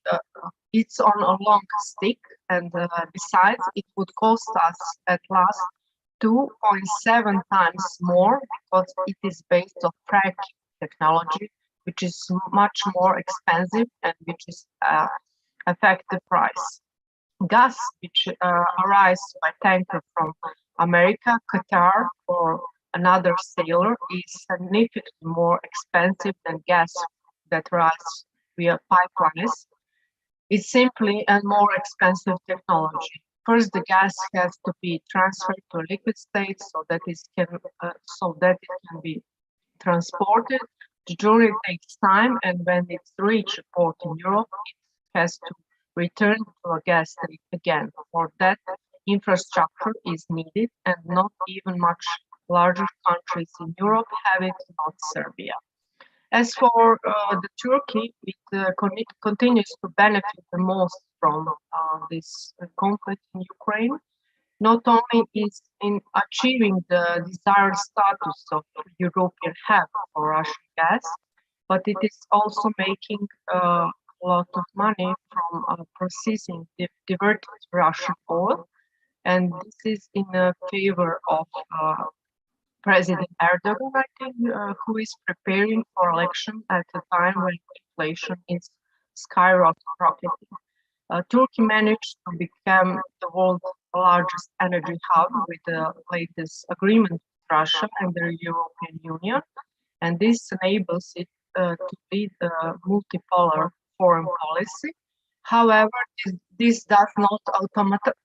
it's on a long stick, and besides, it would cost us at last 2.7 times more because it is based on fracking technology, which is much more expensive and which is affect the price. Gas, which arrives by tanker from America, Qatar, or another sailor, is significantly more expensive than gas that arrives via pipelines. It's simply a more expensive technology. First, the gas has to be transferred to a liquid state so that it can be transported. The journey takes time, and when it's reached a port in Europe, it has to return to a gas state again. For that, infrastructure is needed, and not even much larger countries in Europe have it, not Serbia. As for the Turkey, it continues to benefit the most from this conflict in Ukraine. Not only is in achieving the desired status of European hub for Russian gas, but it is also making a lot of money from processing diverted Russian oil, and this is in favor of President Erdogan, I think, who is preparing for election at a time when inflation is skyrocketing. Turkey managed to become the world's largest energy hub with the latest agreement with Russia and the European Union, and this enables it to lead a multipolar foreign policy. However, this does not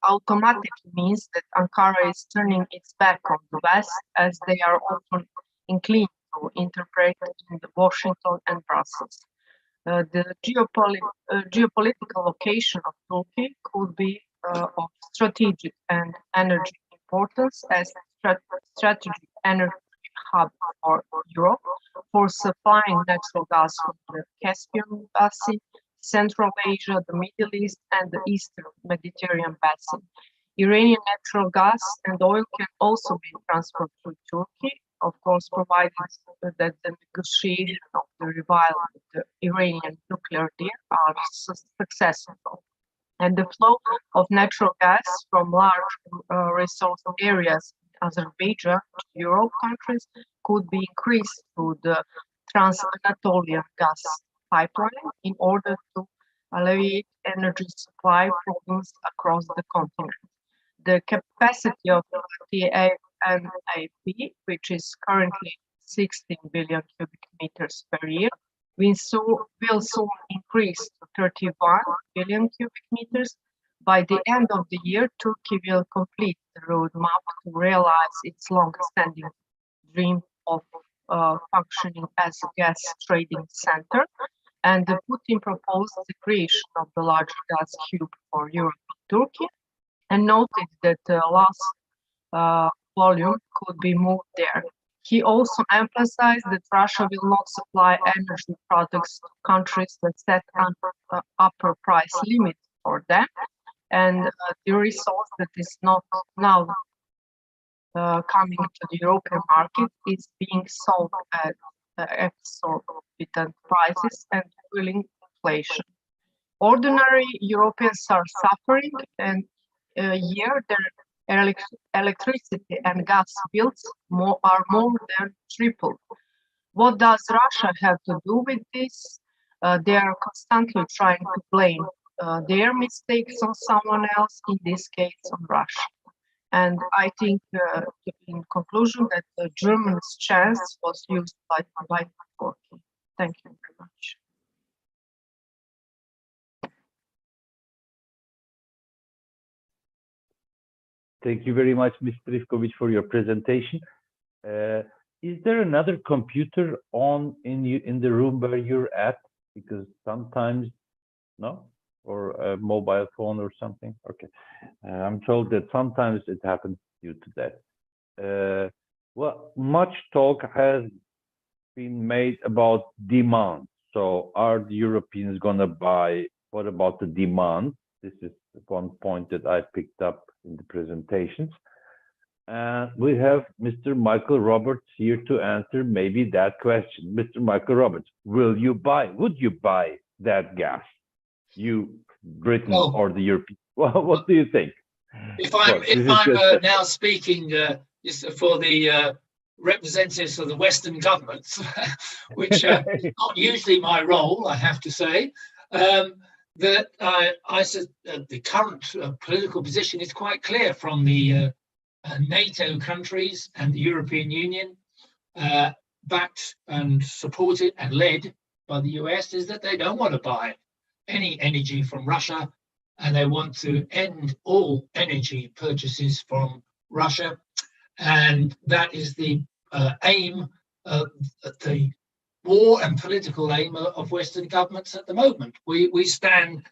automatically mean that Ankara is turning its back on the West, as they are often inclined to interpret in Washington and Brussels. The geopolitical location of Turkey could be of strategic and energy importance as strategic energy hub for Europe, for supplying natural gas from the Caspian Basin, Central Asia, the Middle East, and the Eastern Mediterranean Basin. Iranian natural gas and oil can also be transferred to Turkey, of course, provided that the negotiation of the revival of the Iranian nuclear deal are successful. And the flow of natural gas from large resource areas in Azerbaijan to Europe countries could be increased through the Trans-Anatolian gas pipeline in order to alleviate energy supply problems across the continent. The capacity of TANAP, which is currently 16 billion cubic meters per year, will soon increase to 31 billion cubic meters. By the end of the year, Turkey will complete the roadmap to realize its long-standing dream of functioning as a gas trading center. And Putin proposed the creation of the large gas hub for Europe and Turkey, and noted that the last volume could be moved there. He also emphasized that Russia will not supply energy products to countries that set an upper price limit for them, and the resource that is not now coming to the European market is being sold at exorbitant prices and fueling inflation. Ordinary Europeans are suffering, and year their electricity and gas bills are more than tripled. What does Russia have to do with this? They are constantly trying to blame their mistakes on someone else, in this case on Russia. And I think, in conclusion, that the Germans' chance was used by Turkey. Thank you very much. Thank you very much, Ms. Trifkovic, for your presentation. Is there another computer on in the room where you're at? Because sometimes, no? Or a mobile phone or something? Okay. I'm told that sometimes it happens due to that. Well, much talk has been made about demand. So are the Europeans going to buy? What about the demand? This is one point that I picked up in the presentations. We have Mr. Michael Roberts here to answer maybe that question. Mr. Michael Roberts, would you buy that gas? You, Britain, or the European? Well, what do you think? If I'm now speaking for the representatives of the Western governments, which is not usually my role, I have to say, that I said the current political position is quite clear from the NATO countries and the European Union, backed and supported and led by the US, is that they don't want to buy any energy from Russia, and they want to end all energy purchases from Russia. And that is the aim, the war and political aim of Western governments at the moment. We stand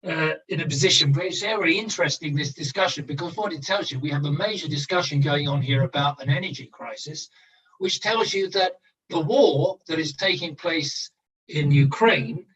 in a position where it's very interesting, this discussion, because what it tells you, we have a major discussion going on here about an energy crisis, which tells you that the war that is taking place in Ukraine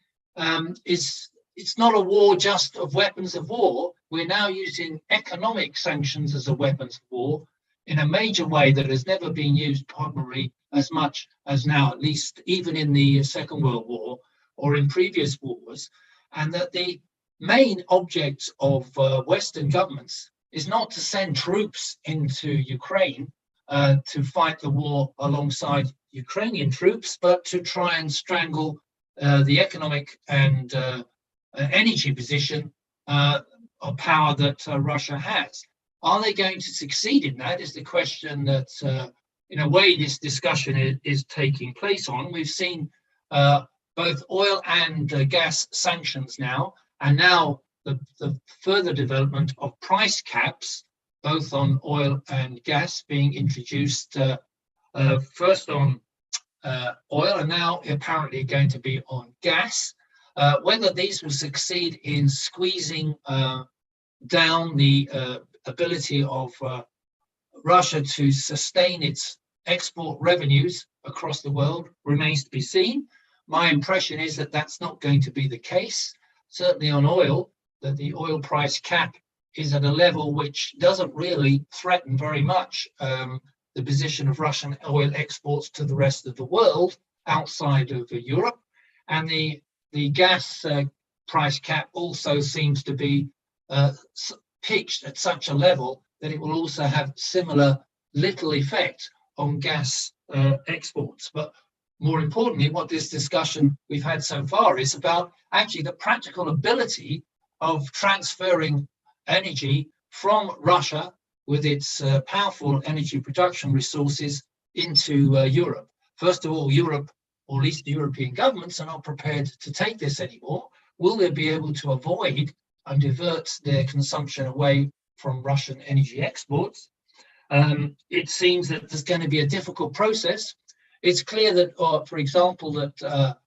it's not a war just of weapons of war. We're now using economic sanctions as a weapons of war in a major way that has never been used probably as much as now, at least even in the Second World War or in previous wars, and that the main object of Western governments is not to send troops into Ukraine to fight the war alongside Ukrainian troops, but to try and strangle the economic and energy position of power that Russia has. Are they going to succeed in that is the question that, in a way, this discussion is taking place on. We've seen both oil and gas sanctions now, and now the further development of price caps, both on oil and gas, being introduced first on oil and now apparently going to be on gas. Whether these will succeed in squeezing down the ability of Russia to sustain its export revenues across the world remains to be seen. My impression is that that's not going to be the case. Certainly on oil, that the oil price cap is at a level which doesn't really threaten very much the position of Russian oil exports to the rest of the world outside of Europe. And the gas price cap also seems to be pitched at such a level that it will also have similar little effect on gas exports. But more importantly, what this discussion we've had so far is about actually the practical ability of transferring energy from Russia with its powerful energy production resources into Europe. First of all, Europe, or at least the European governments, are not prepared to take this anymore. Will they be able to avoid and divert their consumption away from Russian energy exports? It seems that there's going to be a difficult process. It's clear that, for example, that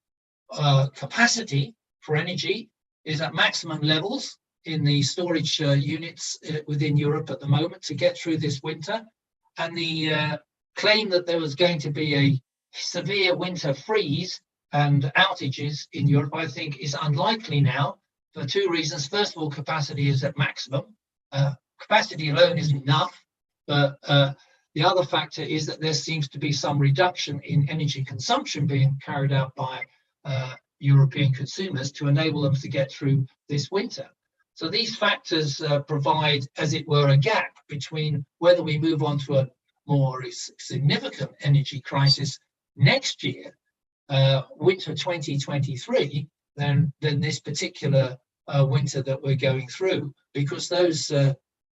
capacity for energy is at maximum levels in the storage units within Europe at the moment to get through this winter. And the claim that there was going to be a severe winter freeze and outages in Europe, I think, is unlikely now for two reasons. First of all, capacity is at maximum. Capacity alone isn't enough, but the other factor is that there seems to be some reduction in energy consumption being carried out by European consumers to enable them to get through this winter. So these factors provide, as it were, a gap between whether we move on to a more significant energy crisis next year, winter 2023, than this particular winter that we're going through, because those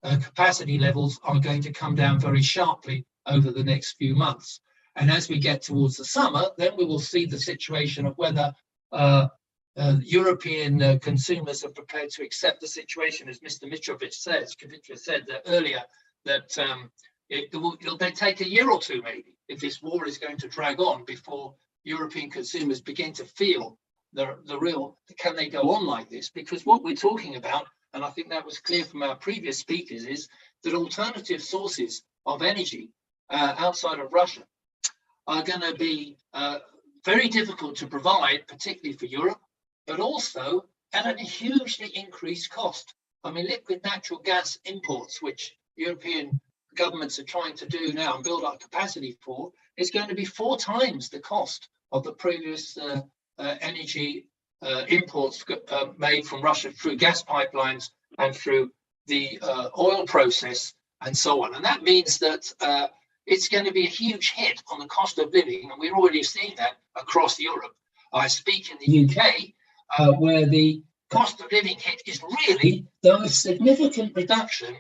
capacity levels are going to come down very sharply over the next few months. And as we get towards the summer, then we will see the situation of whether European consumers are prepared to accept the situation, as Mr. Mitrovic said that earlier, that it'll take a year or two maybe if this war is going to drag on before European consumers begin to feel the real, can they go on like this? Because what we're talking about, and I think that was clear from our previous speakers, is that alternative sources of energy outside of Russia are going to be very difficult to provide, particularly for Europe, but also at a hugely increased cost. I mean, liquid natural gas imports, which European governments are trying to do now and build up capacity for, is going to be 4 times the cost of the previous energy imports made from Russia through gas pipelines and through the oil process and so on. And that means that it's going to be a huge hit on the cost of living, and we're already seeing that across Europe. I speak in the UK, where the cost of living hit is really the most significant reduction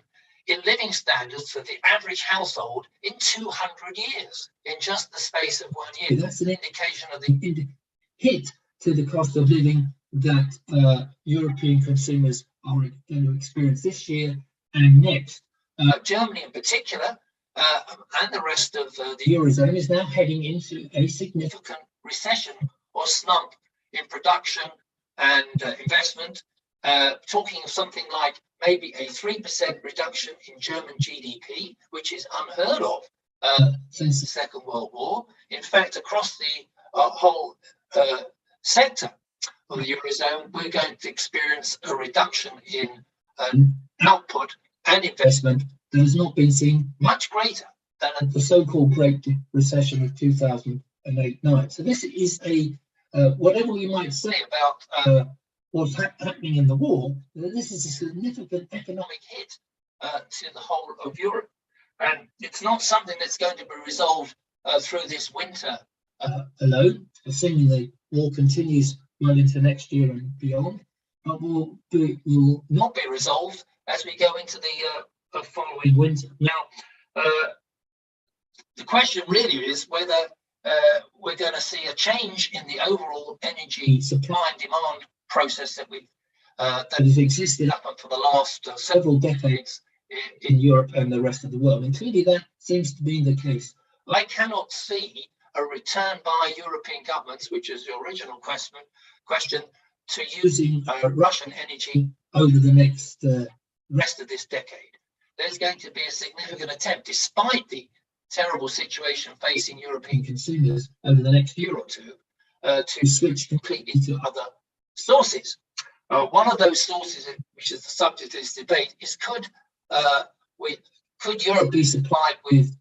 in living standards for the average household in 200 years, in just the space of 1 year. That's an indication of the hit to the cost of living that European consumers are going to experience this year and next. Germany in particular, and the rest of the Eurozone, is now heading into a significant recession or slump in production and investment, talking of something like maybe a 3% reduction in German GDP, which is unheard of since the Second World War. In fact, across the whole sector of the Eurozone, we're going to experience a reduction in output and investment that has not been seen much greater than the so-called Great Recession of 2008-9. So this is a, whatever we might say about what's happening in the war, this is a significant economic hit to the whole of Europe. And it's not something that's going to be resolved through this winter alone, assuming the war continues well into next year and beyond, but will not be resolved as we go into the following winter. Now, the question really is whether we're going to see a change in the overall energy supply and demand process that has existed up until the last several decades in Europe and the rest of the world. And clearly that seems to be the case. I cannot see a return by European governments, which is the original question, to using Russian energy over the next rest of this decade. There's going to be a significant attempt, despite the terrible situation facing European consumers over the next year or two, to switch completely to other sources. One of those sources, which is the subject of this debate, is could Europe be supplied with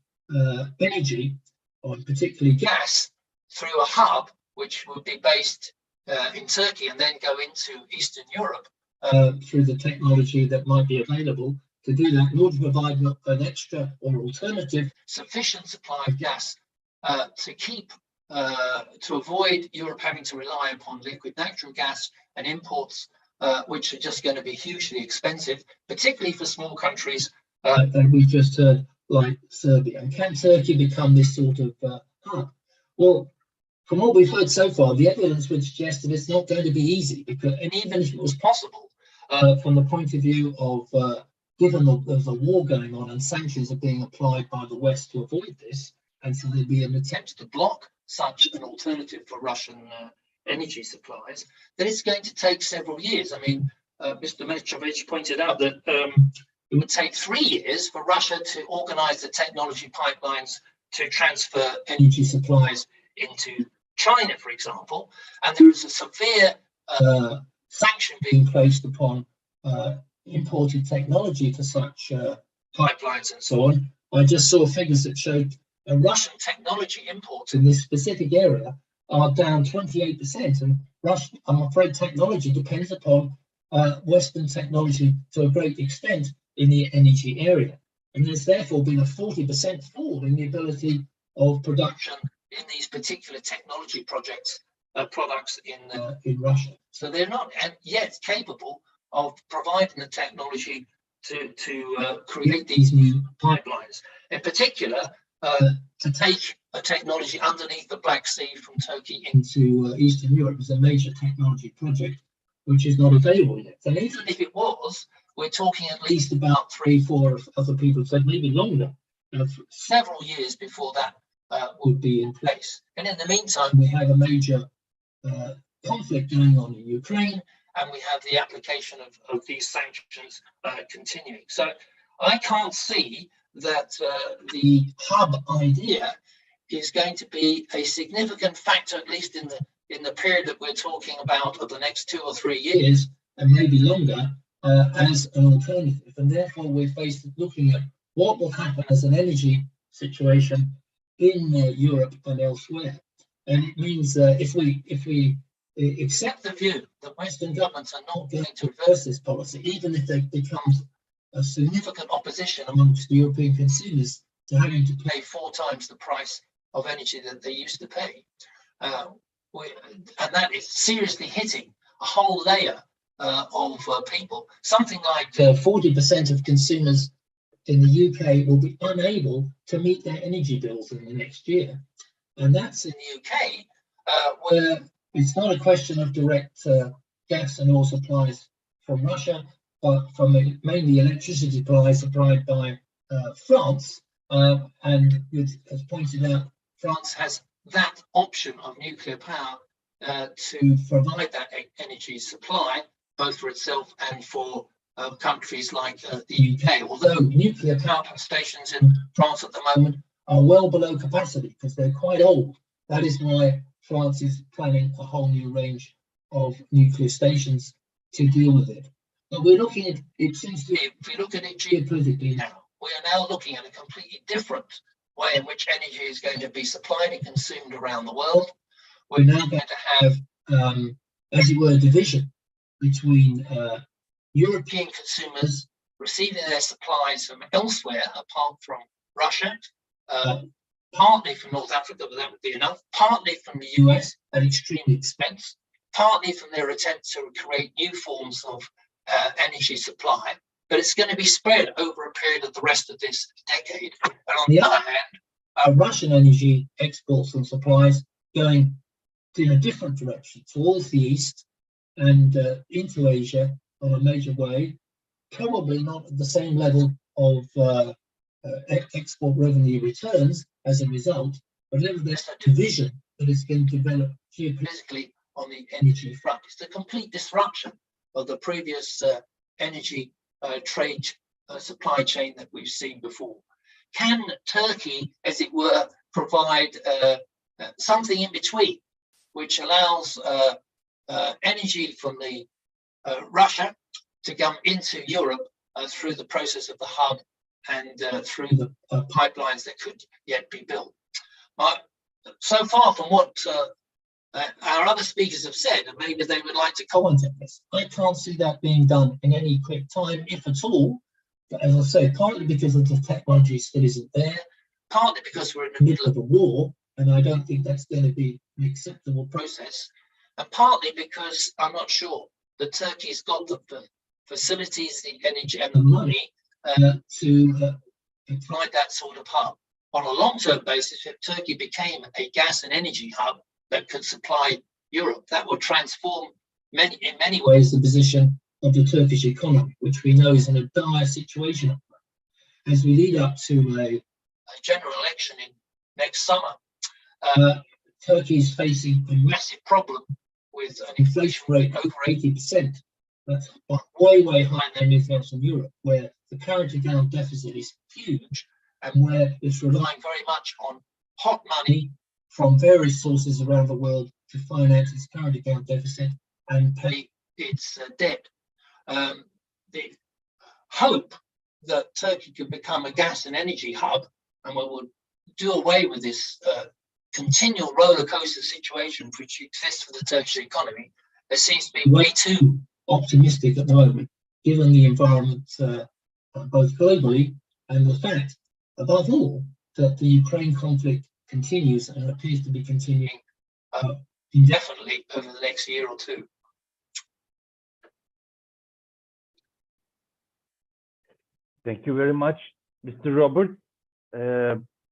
energy, or particularly gas, through a hub which would be based in Turkey and then go into Eastern Europe through the technology that might be available to do that, in order to provide an extra or alternative sufficient supply of gas to keep to avoid Europe having to rely upon liquid natural gas and imports, which are just going to be hugely expensive, particularly for small countries that we just heard, like Serbia. And can Turkey become this sort of hub? Well, from what we've heard so far, the evidence would suggest that it's not going to be easy, because, and even if it was possible, from the point of view of given there's a war going on and sanctions are being applied by the West to avoid this, and so there'd be an attempt to block such an alternative for Russian energy supplies, then it's going to take several years. I mean, Mr. Mitrovic pointed out that it would take 3 years for Russia to organize the technology pipelines to transfer energy supplies into China, for example, and there is a severe sanction being placed upon imported technology for such pipelines and so on. I just saw figures that showed Russian technology imports in this specific area are down 28%, and Russia, I'm afraid, technology depends upon Western technology to a great extent in the energy area, and there's therefore been a 40% fall in the ability of production in these particular technology projects, products in Russia. So they're not yet capable of providing the technology to create these new pipelines. In particular, to take a technology underneath the Black Sea from Turkey into Eastern Europe is a major technology project which is not available yet. And even if it was, we're talking at least about 3, 4 other people said maybe longer, several years before that would be in place. And in the meantime, we have a major conflict going on in Ukraine, and we have the application of these sanctions continuing. So I can't see that the hub idea is going to be a significant factor, at least in the period that we're talking about of the next 2 or 3 years, and maybe longer, as an alternative. And therefore we're faced with looking at what will happen as an energy situation in Europe and elsewhere. And it means if we accept the view that Western governments are not going to reverse this policy, even if there becomes a significant opposition amongst the European consumers to having to pay 4 times the price of energy that they used to pay. And that is seriously hitting a whole layer of people. Something like 40% of consumers in the UK will be unable to meet their energy bills in the next year. And that's in the UK, where it's not a question of direct gas and oil supplies from Russia, but from mainly electricity supplies supplied by France. And as pointed out, France has that option of nuclear power to provide that energy supply, both for itself and for countries like the UK. Although nuclear power stations in France at the moment are well below capacity because they're quite old. That is why France is planning a whole new range of nuclear stations to deal with it. But we're looking at, it seems to me, if we look at it geopolitically now, we are now looking at a completely different way in which energy is going to be supplied and consumed around the world. We're now going to have, as it were, a division between European consumers receiving their supplies from elsewhere apart from Russia, partly from North Africa, but that would be enough, partly from the US at extreme expense, partly from their attempt to create new forms of energy supply, but it's going to be spread over a period of the rest of this decade. And on the other hand, Russian energy exports and supplies going in a different direction towards the east and into Asia on a major way, probably not at the same level of export revenue returns as a result, but nevertheless a division that is going to develop geopolitically on the energy front. It's a complete disruption of the previous energy trade supply chain that we've seen before. Can Turkey, as it were, provide something in between, which allows energy from the Russia to come into Europe through the process of the hub and through the pipelines that could yet be built. So far from what our other speakers have said, and maybe they would like to comment on this, I can't see that being done in any quick time, if at all. But as I say, partly because of the technology still isn't there, partly because we're in the middle of a war, and I don't think that's going to be an acceptable process, and partly because I'm not sure that Turkey's got the facilities, the energy, and the money to provide that sort of hub. On a long-term basis, if Turkey became a gas and energy hub that could supply Europe, that would transform in many ways the position of the Turkish economy, which we know is in a dire situation as we lead up to a general election in next summer. Turkey is facing a massive problem with an inflation rate over 80%. That's way, way higher than anything else in Europe, where the current account deficit is huge and where it's relying very much on hot money from various sources around the world to finance its current account deficit and pay its debt. The hope that Turkey could become a gas and energy hub and we would do away with this continual roller coaster situation which exists for the Turkish economy, there seems to be way too optimistic at the moment, given the environment both globally and the fact, above all, that the Ukraine conflict continues and appears to be continuing indefinitely over the next year or two. Thank you very much, Mr. Robert.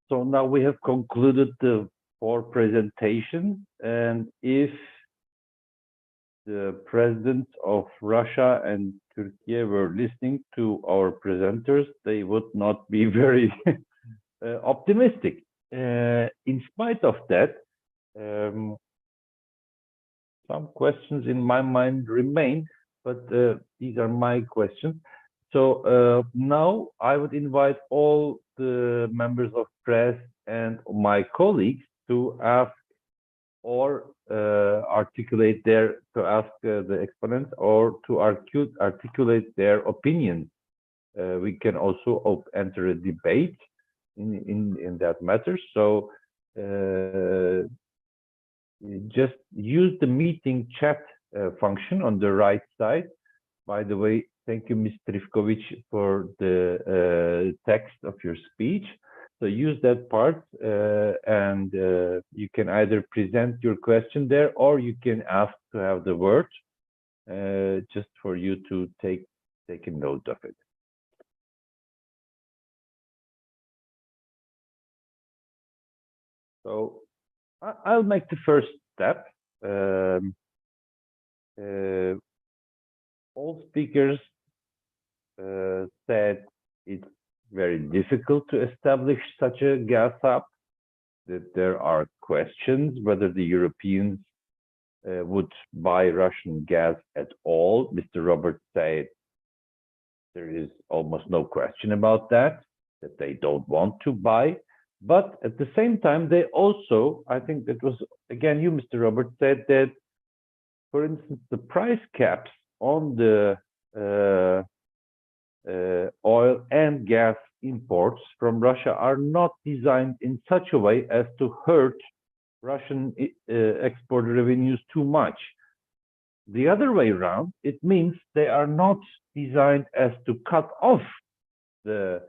So now we have concluded the 4 presentations, and if the presidents of Russia and Turkey were listening to our presenters, they would not be very optimistic. In spite of that, some questions in my mind remain, but these are my questions. So now I would invite all the members of press and my colleagues to ask or articulate the exponents or to articulate their opinions. We can also enter a debate in that matter. So just use the meeting chat function on the right side. By the way, thank you, Ms. Trifkovic, for the text of your speech. So use that part and you can either present your question there or you can ask to have the word just for you to take a note of it. So I'll make the first step. All speakers said it's very difficult to establish such a gas hub, that there are questions whether the Europeans would buy Russian gas at all. Mr. Roberts said there is almost no question about that they don't want to buy. But at the same time, they also, I think that was, again, you, Mr. Roberts, said that, for instance, the price caps on the oil and gas imports from Russia are not designed in such a way as to hurt Russian export revenues too much. The other way around, it means they are not designed as to cut off the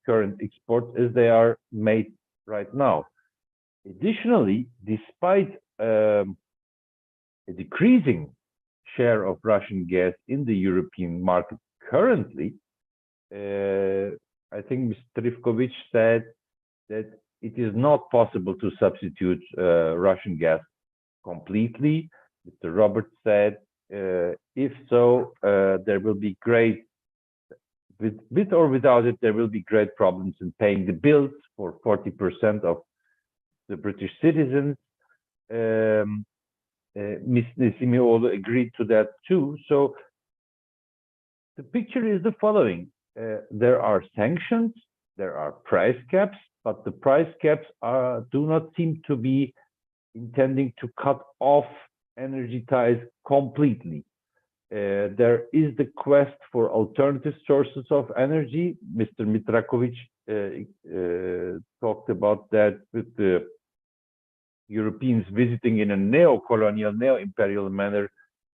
current exports as they are made right now. Additionally, despite a decreasing share of Russian gas in the European market currently, I think Mr. Trifkovic said that it is not possible to substitute Russian gas completely. Mr. Roberts said, if so, there will be great, with or without it, there will be great problems in paying the bills for 40% of the British citizens. Ms. Nesimioğlu agreed to that too. So the picture is the following. There are sanctions, there are price caps, but the price caps do not seem to be intending to cut off energy ties completely. There is the quest for alternative sources of energy. Mr. Mitrakovic talked about that with the Europeans visiting in a neo-colonial, neo-imperial manner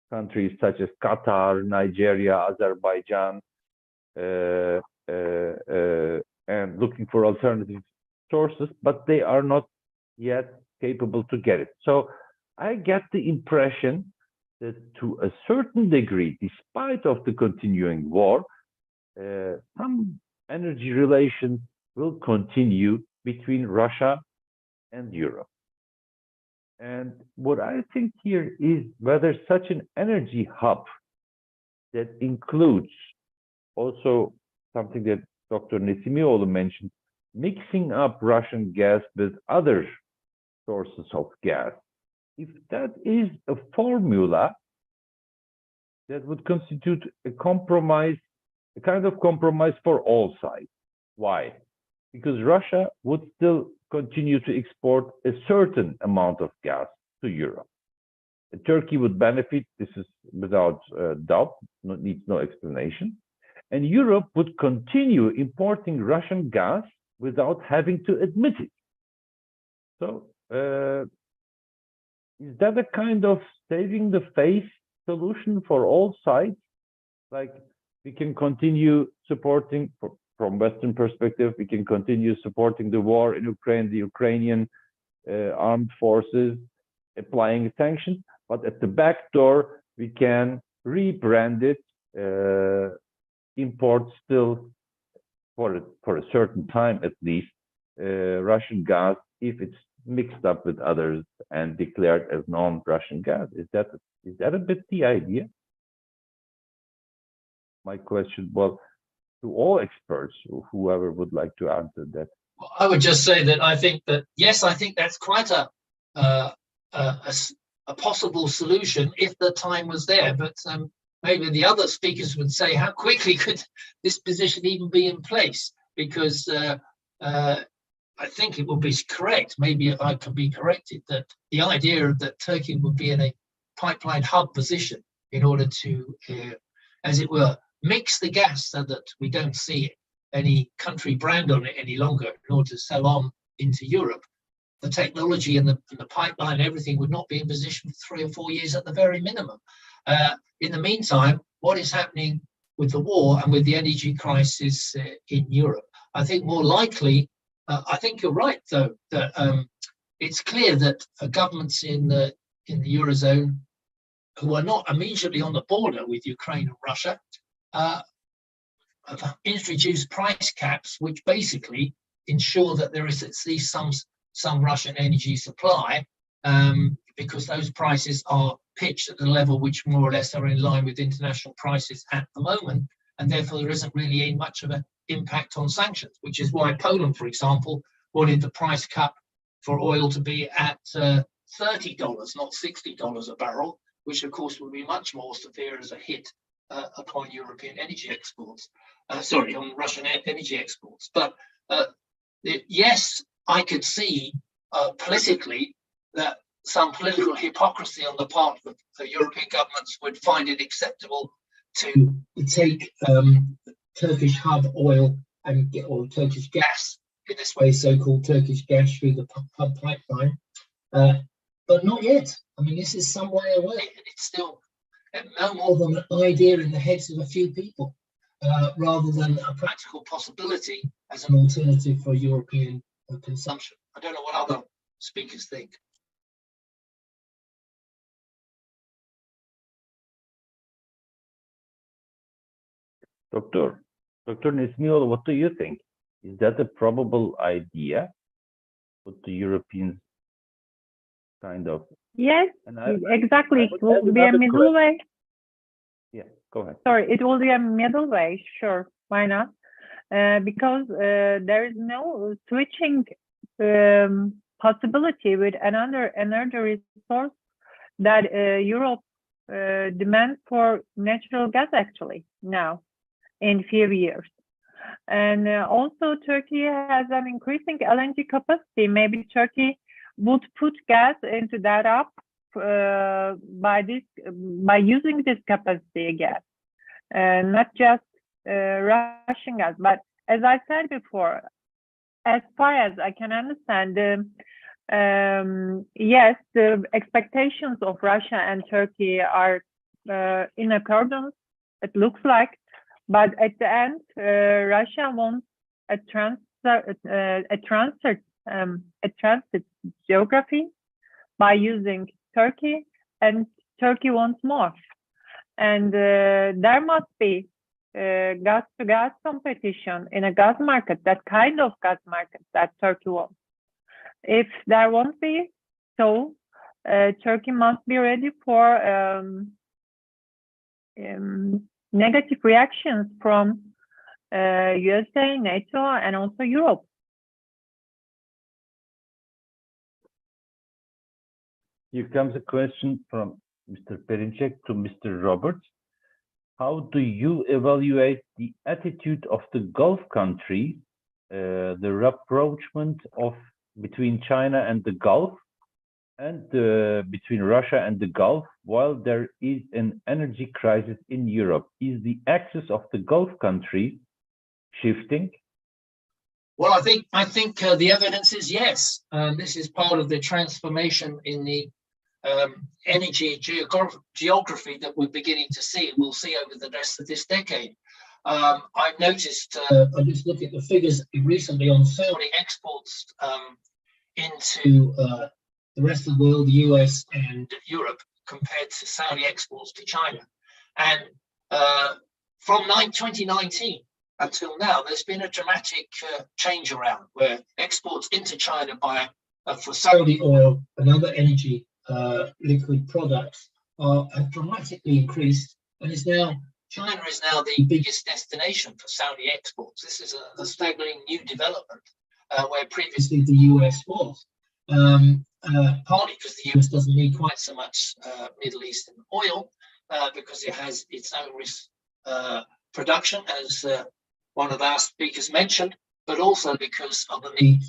countries such as Qatar, Nigeria, Azerbaijan, and looking for alternative sources, but they are not yet capable to get it. So I get the impression that to a certain degree, despite of the continuing war, some energy relations will continue between Russia and Europe. And what I think here is whether such an energy hub that includes also something that Dr. Nesimioğlu mentioned, mixing up Russian gas with other sources of gas, if that is a formula that would constitute a compromise, a kind of compromise for all sides. Why? Because Russia would still continue to export a certain amount of gas to Europe. Turkey would benefit, this is without doubt, needs no explanation. And Europe would continue importing Russian gas without having to admit it. So, is that a kind of saving the face solution for all sides? Like, we can continue supporting, from Western perspective, we can continue supporting the war in Ukraine, the Ukrainian armed forces, applying sanctions, but at the back door, we can rebrand it, import still, for a certain time at least, Russian gas, if it's mixed up with others and declared as non-Russian gas. Is that a bit the idea? My question was to all experts, whoever would like to answer that. Well, I would just say that I think that, yes, I think that's quite a possible solution if the time was there. But maybe the other speakers would say, how quickly could this position even be in place? Because I think it would be correct, maybe if I can be corrected, that the idea that Turkey would be in a pipeline hub position in order to, as it were, mix the gas so that we don't see any country brand on it any longer in order to sell on into Europe. The technology and the pipeline, everything would not be in position for 3 or 4 years at the very minimum. In the meantime, what is happening with the war and with the energy crisis in Europe? I think more likely, I think you're right, though, that it's clear that governments in the Eurozone who are not immediately on the border with Ukraine and Russia have introduced price caps, which basically ensure that there is at least some Russian energy supply, because those prices are pitched at the level which more or less are in line with international prices at the moment, and therefore there isn't really much of an impact on sanctions, which is why Poland, for example, wanted the price cap for oil to be at $30, not $60 a barrel, which of course would be much more severe as a hit upon European energy exports, on Russian energy exports. But yes, I could see politically that some political hypocrisy on the part of the European governments would find it acceptable to take Turkish hub oil or Turkish gas, in this way, so-called Turkish gas through the hub pipeline, but not yet. I mean, this is some way away, and it's still no more than an idea in the heads of a few people, rather than a practical possibility as an alternative for European consumption. I don't know what other speakers think. Dr. Nesimioğlu, what do you think? Is that a probable idea? Would the Europeans kind of? Yes, exactly. It will be a middle way. Yeah, go ahead. Sorry, it will be a middle way. Sure, why not? Because there is no switching possibility with another energy resource that Europe demands for natural gas actually now in few years. And also Turkey has an increasing LNG capacity. Maybe Turkey would put gas into that up by using this capacity gas, not just Russian gas, but as I said before, as far as I can understand, yes, the expectations of Russia and Turkey are in accordance, it looks like, but at the end, Russia wants a transit geography by using Turkey, and Turkey wants more. And there must be gas-to-gas competition in a gas market, that kind of gas market that Turkey wants. If there won't be, so Turkey must be ready for negative reactions from USA, NATO, and also Europe. Here comes a question from Mr. Perinçek to Mr. Roberts. How do you evaluate the attitude of the Gulf countries, the rapprochement between China and the Gulf, and between Russia and the Gulf, while there is an energy crisis in Europe? Is the axis of the Gulf countries shifting? Well, I think the evidence is yes. This is part of the transformation in the energy geography that we're beginning to see. We'll see over the rest of this decade. I've noticed, I just looked at the figures recently on Saudi exports into the rest of the world, the US and Europe, compared to Saudi exports to China. And from 2019 until now, there's been a dramatic change around where exports into China for Saudi oil and other energy liquid products have dramatically increased, and China is now the biggest destination for Saudi exports. This is a staggering new development where previously the US was. Partly because the US doesn't need quite so much Middle Eastern oil because it has its own production, as one of our speakers mentioned, but also because of the need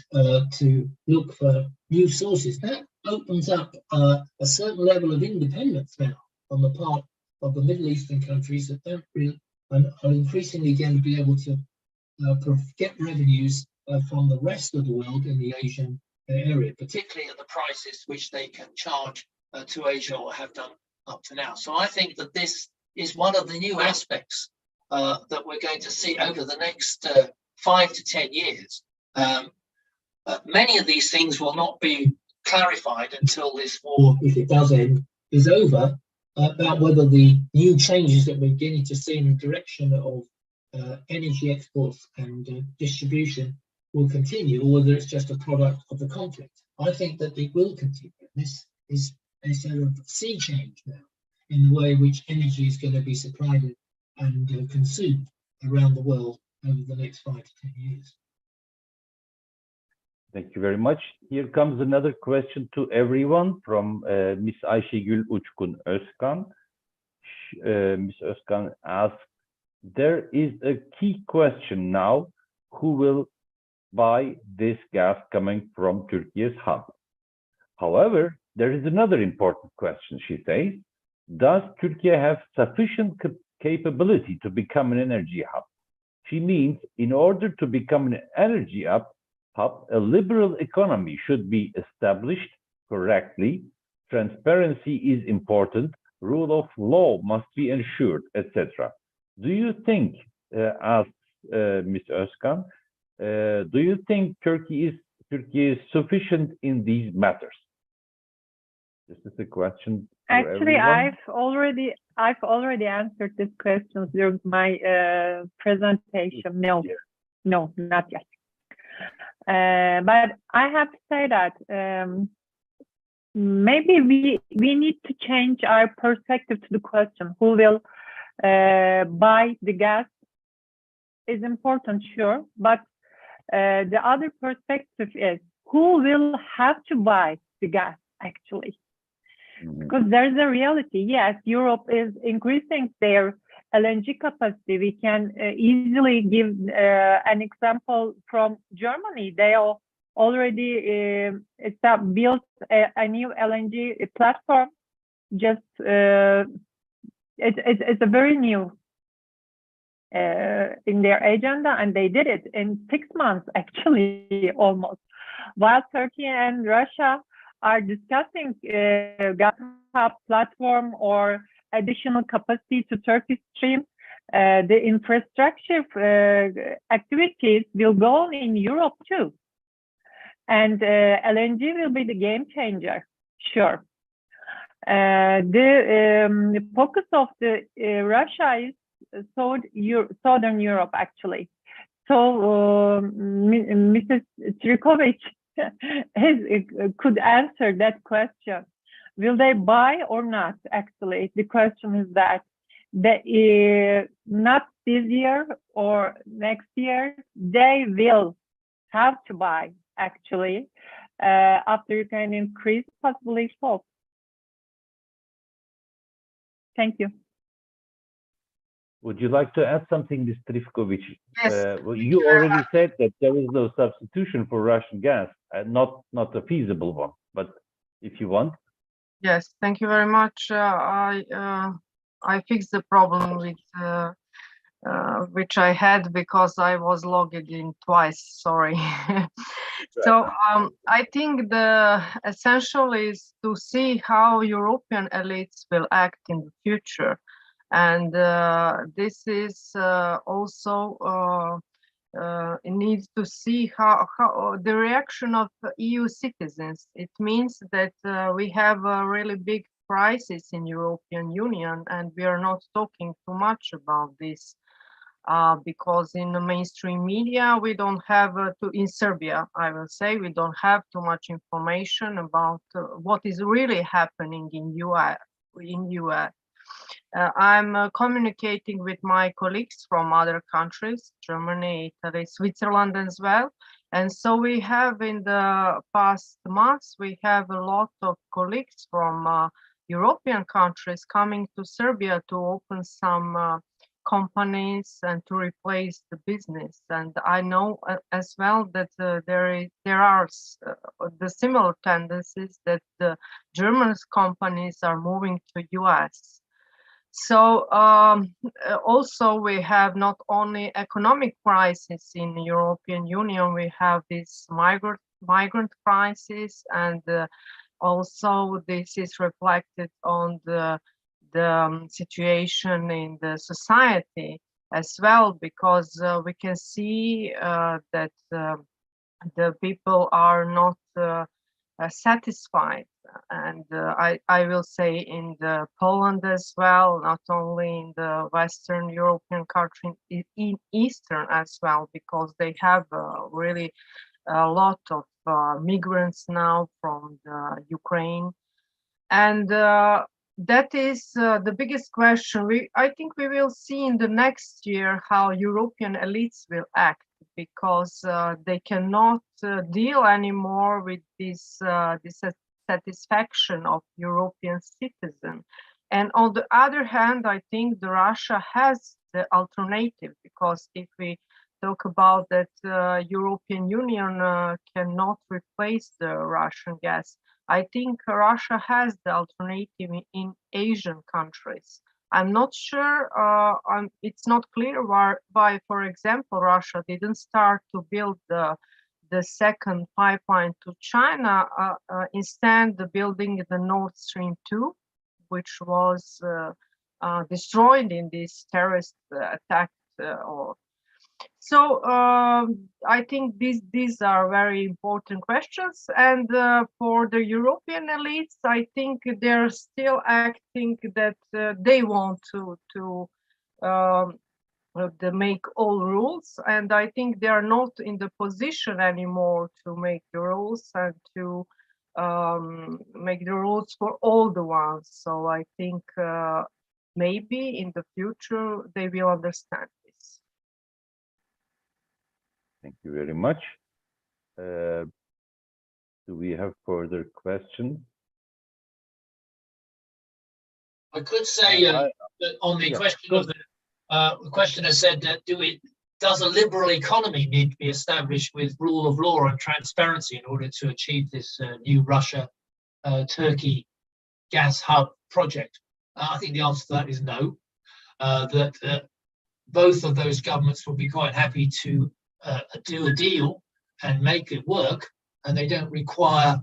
to look for new sources. That opens up a certain level of independence now on the part of the Middle Eastern countries that don't really are increasingly going to be able to get revenues from the rest of the world in the Asian area, particularly at the prices which they can charge to Asia or have done up to now. So I think that this is one of the new aspects that we're going to see over the next 5 to 10 years. Many of these things will not be clarified until this war, if it does end, is over, about whether the new changes that we're beginning to see in the direction of energy exports and distribution will continue, or whether it's just a product of the conflict. I think that it will continue. This is a sort of sea change now in the way in which energy is going to be supplied and consumed around the world over the next 5 to 10 years. Thank you very much. Here comes another question to everyone from Ms. Ayşegül Uçkun Özkan. Ms. Özkan asks, there is a key question now, who will buy this gas coming from Turkey's hub? However, there is another important question, she says. Does Turkey have sufficient capability to become an energy hub? She means in order to become an energy hub, a liberal economy should be established correctly, transparency is important, rule of law must be ensured, etc. Do you think, asks Ms. Özkan, do you think Turkey is sufficient in these matters? This is a question. Actually, I've already answered this question during my presentation. No, no, not yet. But I have to say that maybe we need to change our perspective to the question, who will buy the gas is important, sure, but the other perspective is who will have to buy the gas actually. Because there's a reality. Yes, Europe is increasing their LNG capacity. We can easily give an example from Germany. They already built a new LNG platform just it's a very new in their agenda, and they did it in 6 months, actually, almost. While Turkey and Russia are discussing gas hub platform or additional capacity to Turkish stream, the infrastructure activities will go on in Europe too. And LNG will be the game changer, sure. The focus of the Russia is Southern Europe, actually. So Mrs. Trikovic could answer that question. Will they buy or not? Actually, the question is that not this year or next year, they will have to buy, actually, after Ukrainian increase, possibly so. Thank you. Would you like to add something, Ms. Trifkovic? Yes. Well, you already said that there is no substitution for Russian gas, not a feasible one. But if you want. Yes, thank you very much. I fixed the problem with which I had because I was logged in twice. Sorry. So I think the essential is to see how European elites will act in the future, and this is also it needs to see how the reaction of EU citizens. It means that we have a really big crisis in European Union, and we are not talking too much about this. Because in the mainstream media, we don't have in Serbia, I will say, we don't have too much information about what is really happening in US. I'm communicating with my colleagues from other countries, Germany, Italy, Switzerland as well. And so we have in the past months, we have a lot of colleagues from European countries coming to Serbia to open some companies and to replace the business. And I know as well that there are the similar tendencies that the German companies are moving to US. So also we have not only economic crisis in the European Union, we have this migrant crisis, and also this is reflected on the situation in the society as well, because we can see that the people are not satisfied, and I will say in the Poland as well, not only in the Western European country, in Eastern as well, because they have really a lot of migrants now from the Ukraine, and that is the biggest question. I think we will see in the next year how European elites will act, because they cannot deal anymore with this dissatisfaction of European citizens. And on the other hand, I think the Russia has the alternative, because if we talk about that European Union cannot replace the Russian gas, I think Russia has the alternative in Asian countries. I'm not sure, it's not clear why, for example, Russia didn't start to build the second pipeline to China, instead the building the Nord Stream 2, which was destroyed in this terrorist attack. So I think these are very important questions, and for the European elites, I think they're still acting that they want to make all rules, and I think they are not in the position anymore to make the rules and to make the rules for all the ones. So I think maybe in the future they will understand this. Thank you very much. Do we have further questions? I could say that on the question of the questioner said that does a liberal economy need to be established with rule of law and transparency in order to achieve this new Russia-Turkey gas hub project? I think the answer to that is no. That both of those governments will be quite happy to do a deal and make it work, and they don't require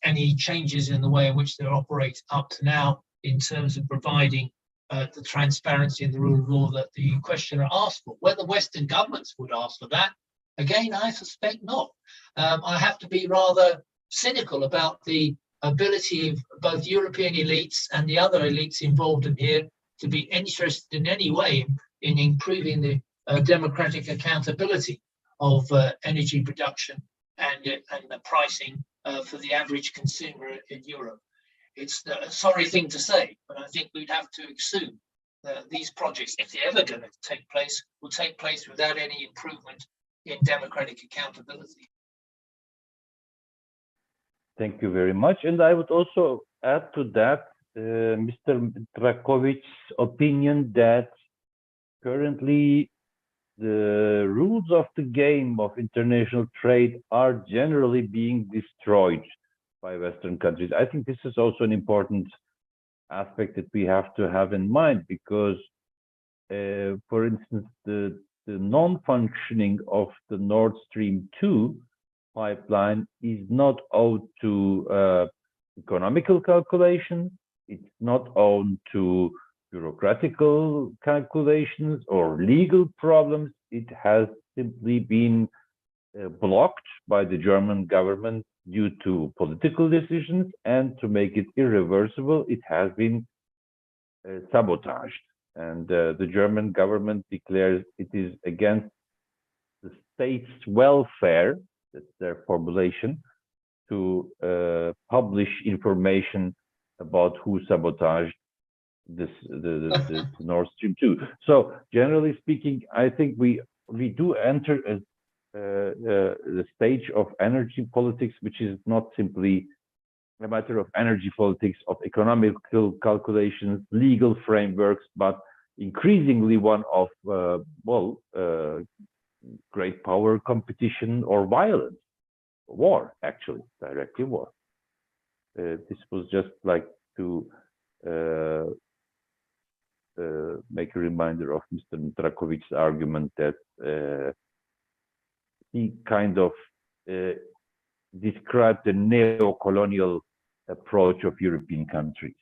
any changes in the way in which they operate up to now in terms of providing the transparency and the rule of law that the questioner asked for. Whether Western governments would ask for that, again, I suspect not. I have to be rather cynical about the ability of both European elites and the other elites involved in here to be interested in any way in improving the democratic accountability of energy production and the pricing for the average consumer in Europe. It's a sorry thing to say, but I think we'd have to assume that these projects, if they're ever going to take place, will take place without any improvement in democratic accountability. Thank you very much. And I would also add to that Mr. Drakovic's opinion that currently the rules of the game of international trade are generally being destroyed by Western countries. I think this is also an important aspect that we have to have in mind, because, for instance, the non-functioning of the Nord Stream 2 pipeline is not owed to economical calculations. It's not owed to bureaucratical calculations or legal problems. It has simply been blocked by the German government due to political decisions, and to make it irreversible, it has been sabotaged. And the German government declares it is against the state's welfare, that's their formulation, to publish information about who sabotaged the Nord Stream 2. So generally speaking, I think we do enter the stage of energy politics, which is not simply a matter of energy politics, of economical calculations, legal frameworks, but increasingly one of great power competition or violence, war, actually, directly war. This was just like to make a reminder of Mr. Drakovic's argument that he kind of described the neo-colonial approach of European countries.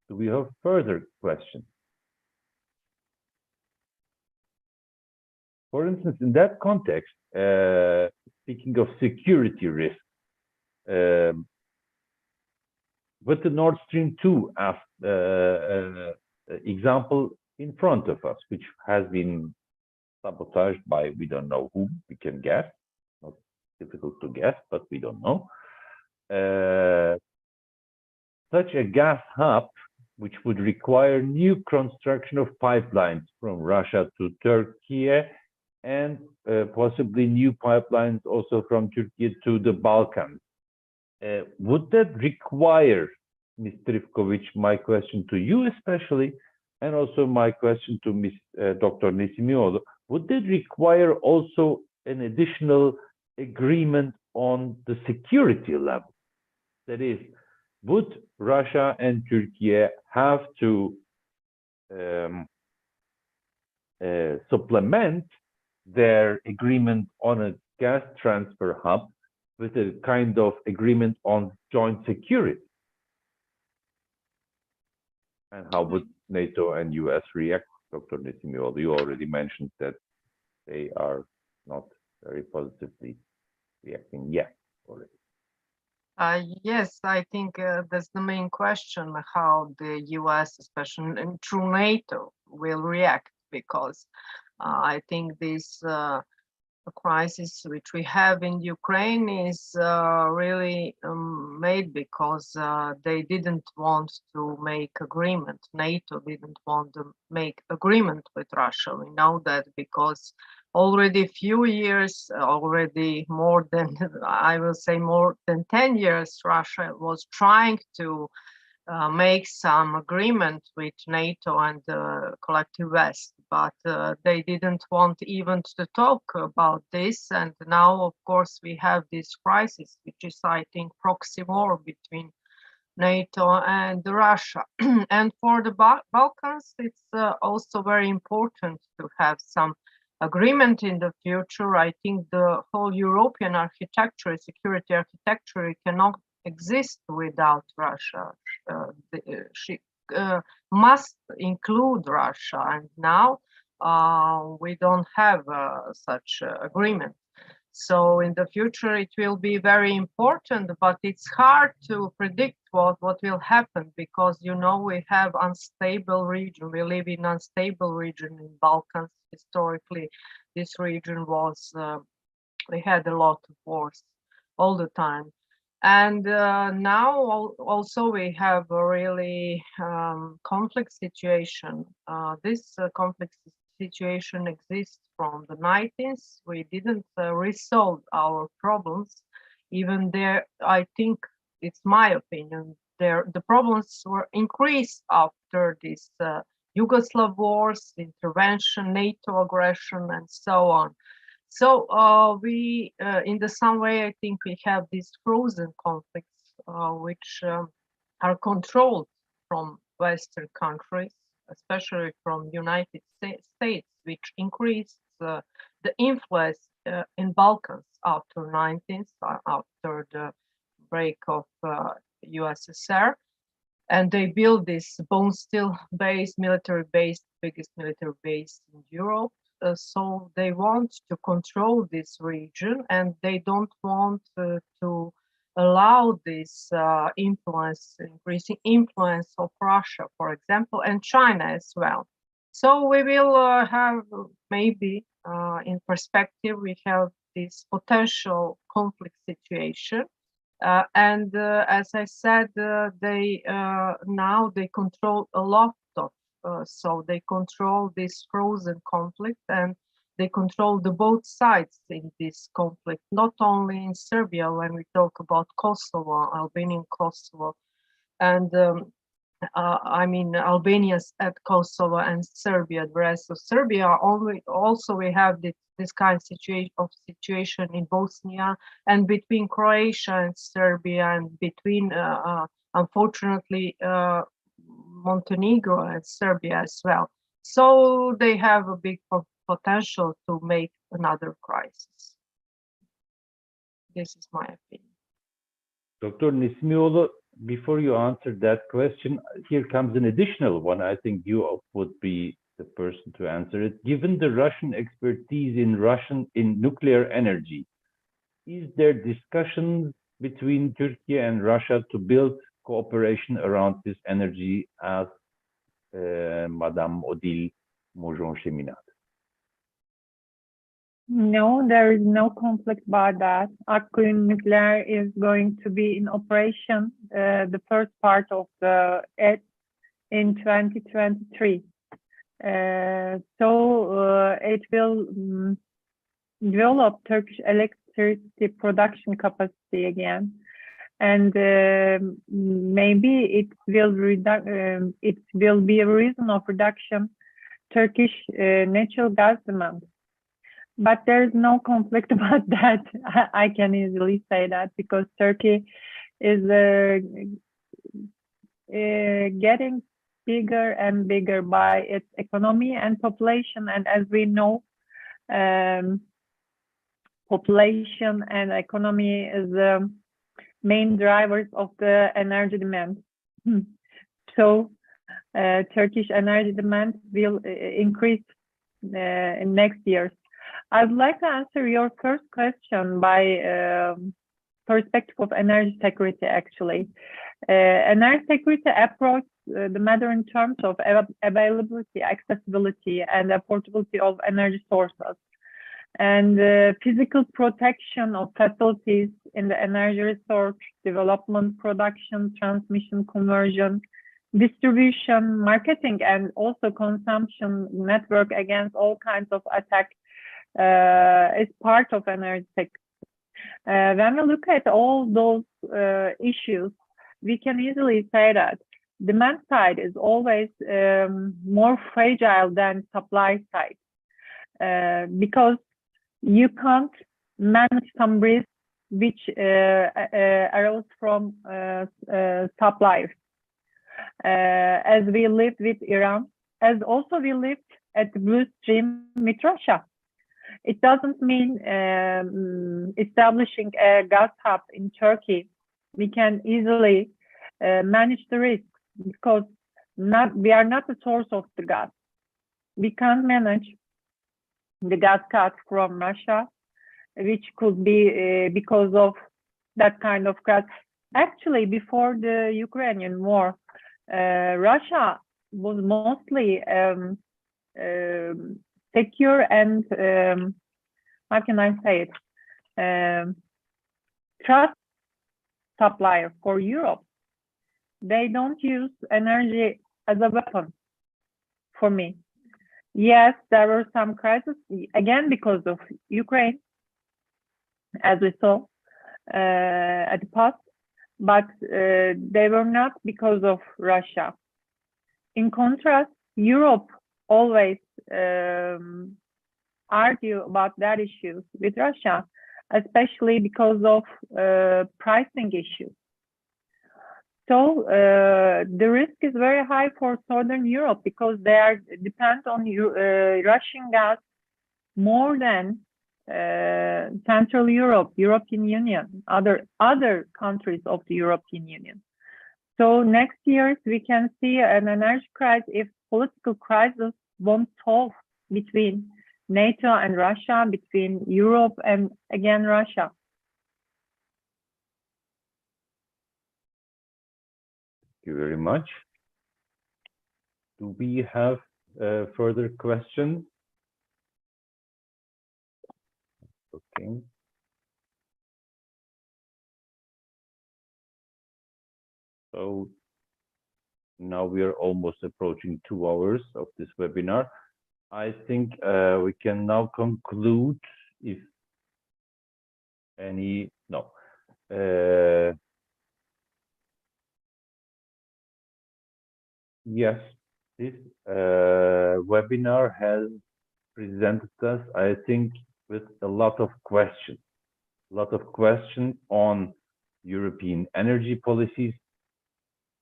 Do we have further questions? For instance, in that context, speaking of security risk, with the Nord Stream 2 example in front of us, which has been sabotaged by we don't know whom, we can guess, not difficult to guess, but we don't know. Such a gas hub, which would require new construction of pipelines from Russia to Turkey, and possibly new pipelines also from Turkey to the Balkans. Would that require, Mr. Ivkovic, my question to you especially, and also my question to Dr. Nesimioğlu, would that require also an additional agreement on the security level? That is, would Russia and Turkey have to supplement their agreement on a gas transfer hub with a kind of agreement on joint security? And how would NATO and US react? Dr. Nesimioğlu, you already mentioned that they are not very positively reacting yet already. Yes, I think that's the main question, how the US, especially through NATO, will react, because I think this crisis which we have in Ukraine is really made because they didn't want to make agreement. NATO didn't want to make agreement with Russia. We know that because already a few years, already more than, I will say more than 10 years, Russia was trying to make some agreement with NATO and the collective West, but they didn't want even to talk about this. And now, of course, we have this crisis, which is, I think, proxy war between NATO and Russia. And for the Balkans, it's also very important to have some agreement in the future. I think the whole European architecture, security architecture, cannot exist without Russia. She must include Russia, and now we don't have such agreement. So in the future, it will be very important, but it's hard to predict what will happen because, you know, we have unstable region. We live in unstable region in Balkans. Historically, this region was, we had a lot of wars all the time. And now also we have a really conflict situation. This conflict situation exists from the 90s. We didn't resolve our problems. Even there, I think it's my opinion, the problems were increased after this Yugoslav wars, intervention, NATO aggression, and so on. So we, in some way, I think we have these frozen conflicts, which are controlled from Western countries, especially from United States, which increased the influence in Balkans after 19th, after the break of USSR. And they built this bone steel base, military base, biggest military base in Europe. So they want to control this region, and they don't want to allow this influence, increasing influence of Russia, for example, and China as well. So we will have maybe in perspective, we have this potential conflict situation. And as I said, they now they control a lot of, so they control this frozen conflict, and they control the both sides in this conflict, not only in Serbia when we talk about Kosovo, Albanian Kosovo, and I mean Albanians at Kosovo and Serbia, the rest of Serbia. Only also we have this kind of situation in Bosnia, and between Croatia and Serbia, and between unfortunately Montenegro and Serbia as well. So they have a big potential to make another crisis. This is my opinion. Dr. Nesmioğlu, before you answer that question, here comes an additional one. I think you would be the person to answer it. Given the Russian expertise in nuclear energy, is there discussions between Turkey and Russia to build cooperation around this energy, as Madame Odile Mojon-Cheminade? No, there is no conflict about that. Akkuyu nuclear is going to be in operation, the first part of it in 2023. So it will develop Turkish electricity production capacity again, and maybe it will be a reason of reduction Turkish natural gas demand. But there is no conflict about that. I can easily say that, because Turkey is getting bigger and bigger by its economy and population. And as we know, population and economy is the main drivers of the energy demand. So Turkish energy demand will increase in next years. I'd like to answer your first question by perspective of energy security, actually. Energy security approach the matter in terms of availability, accessibility, and affordability of energy sources, and physical protection of facilities in the energy resource, development, production, transmission, conversion, distribution, marketing, and also consumption network against all kinds of attacks is part of energy security. When we look at all those issues, we can easily say that demand side is always more fragile than supply side because you can't manage some risk which arose from suppliers. As we lived with Iran, as also we lived at the Blue Stream with Russia. It doesn't mean establishing a gas hub in Turkey. We can easily manage the risk because we are not the source of the gas. We can't manage the gas cut from Russia, which could be because of that kind of cut. Actually, before the Ukrainian war, Russia was mostly secure and how can I say it? Trust supplier for Europe. They don't use energy as a weapon for me. Yes, there were some crises, again, because of Ukraine, as we saw at the past, but they were not because of Russia. In contrast, Europe always argue about that issues with Russia, especially because of pricing issues. So the risk is very high for Southern Europe because they are depend on Russian gas more than Central Europe, European Union, other countries of the European Union. So next year we can see an energy crisis if political crisis won't solve between NATO and Russia, between Europe and again Russia. Thank you very much. Do we have further questions? Okay. So now we are almost approaching 2 hours of this webinar. I think we can now conclude if any, no. Yes, this webinar has presented us, I think, with a lot of questions on European energy policies,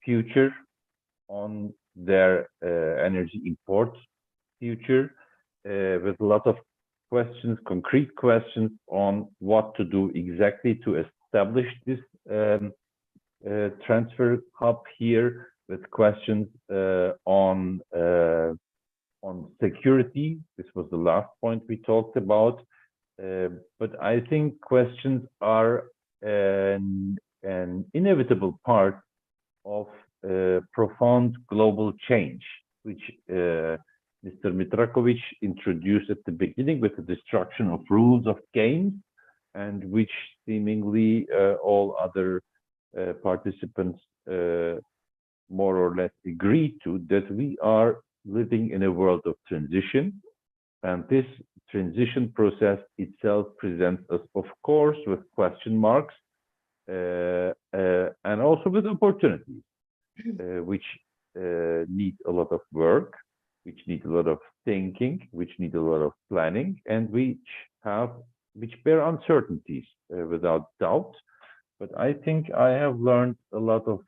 future, on their energy import future, with a lot of questions, concrete questions on what to do exactly to establish this transfer hub here, with questions on security. This was the last point we talked about. But I think questions are an inevitable part of profound global change, which Mr. Mitrakovic introduced at the beginning with the destruction of rules of game, and which seemingly all other participants more or less agree to, that we are living in a world of transition, and this transition process itself presents us, of course, with question marks and also with opportunities, which need a lot of work, which need a lot of thinking, which need a lot of planning, and which bear uncertainties without doubt. But I think I have learned a lot of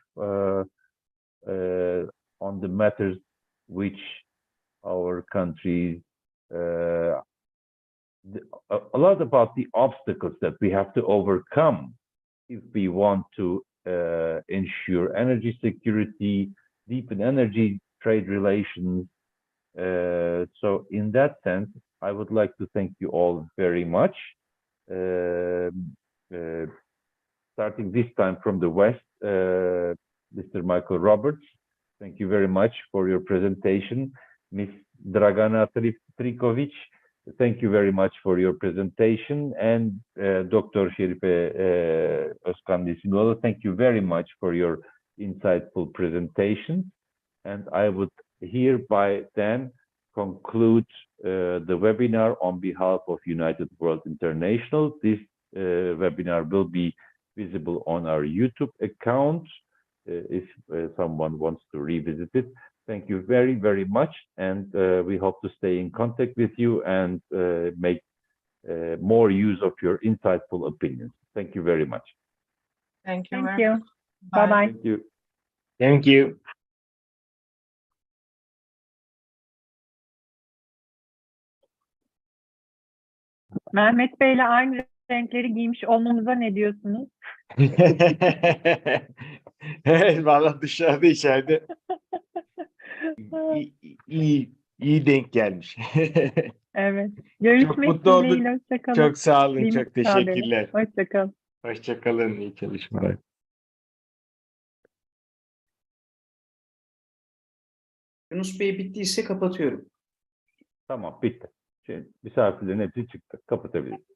on the matters which our countries, a lot about the obstacles that we have to overcome if we want to ensure energy security, deepen energy trade relations. So in that sense, I would like to thank you all very much. Starting this time from the West, Mr. Michael Roberts, thank you very much for your presentation. Ms. Dragana Trikovic, thank you very much for your presentation. And Dr. Şerife Özkan, thank you very much for your insightful presentation. And I would hereby then conclude the webinar on behalf of United World International. This webinar will be visible on our YouTube account if someone wants to revisit it. Thank you very, very much, and we hope to stay in contact with you and make more use of your insightful opinions. Thank you very much. Thank you. Thank very you. much. Bye-bye. Thank you. Thank you. Mehmet Bey'le aynı renkleri giymiş olmamıza ne diyorsunuz? Evet, valla dışarıda içeride iyi denk gelmiş. Evet. Görüşmek mutlu olduk. dileğiyle. Hoşçakalın. Çok sağ olun, Kıymetli çok teşekkürler. Hoşçakalın. Hoşçakalın, iyi çalışmalar. Yunus Bey bittiyse kapatıyorum. Tamam, bitti. Misafirlerin hepsi çıktı. Kapatabiliriz.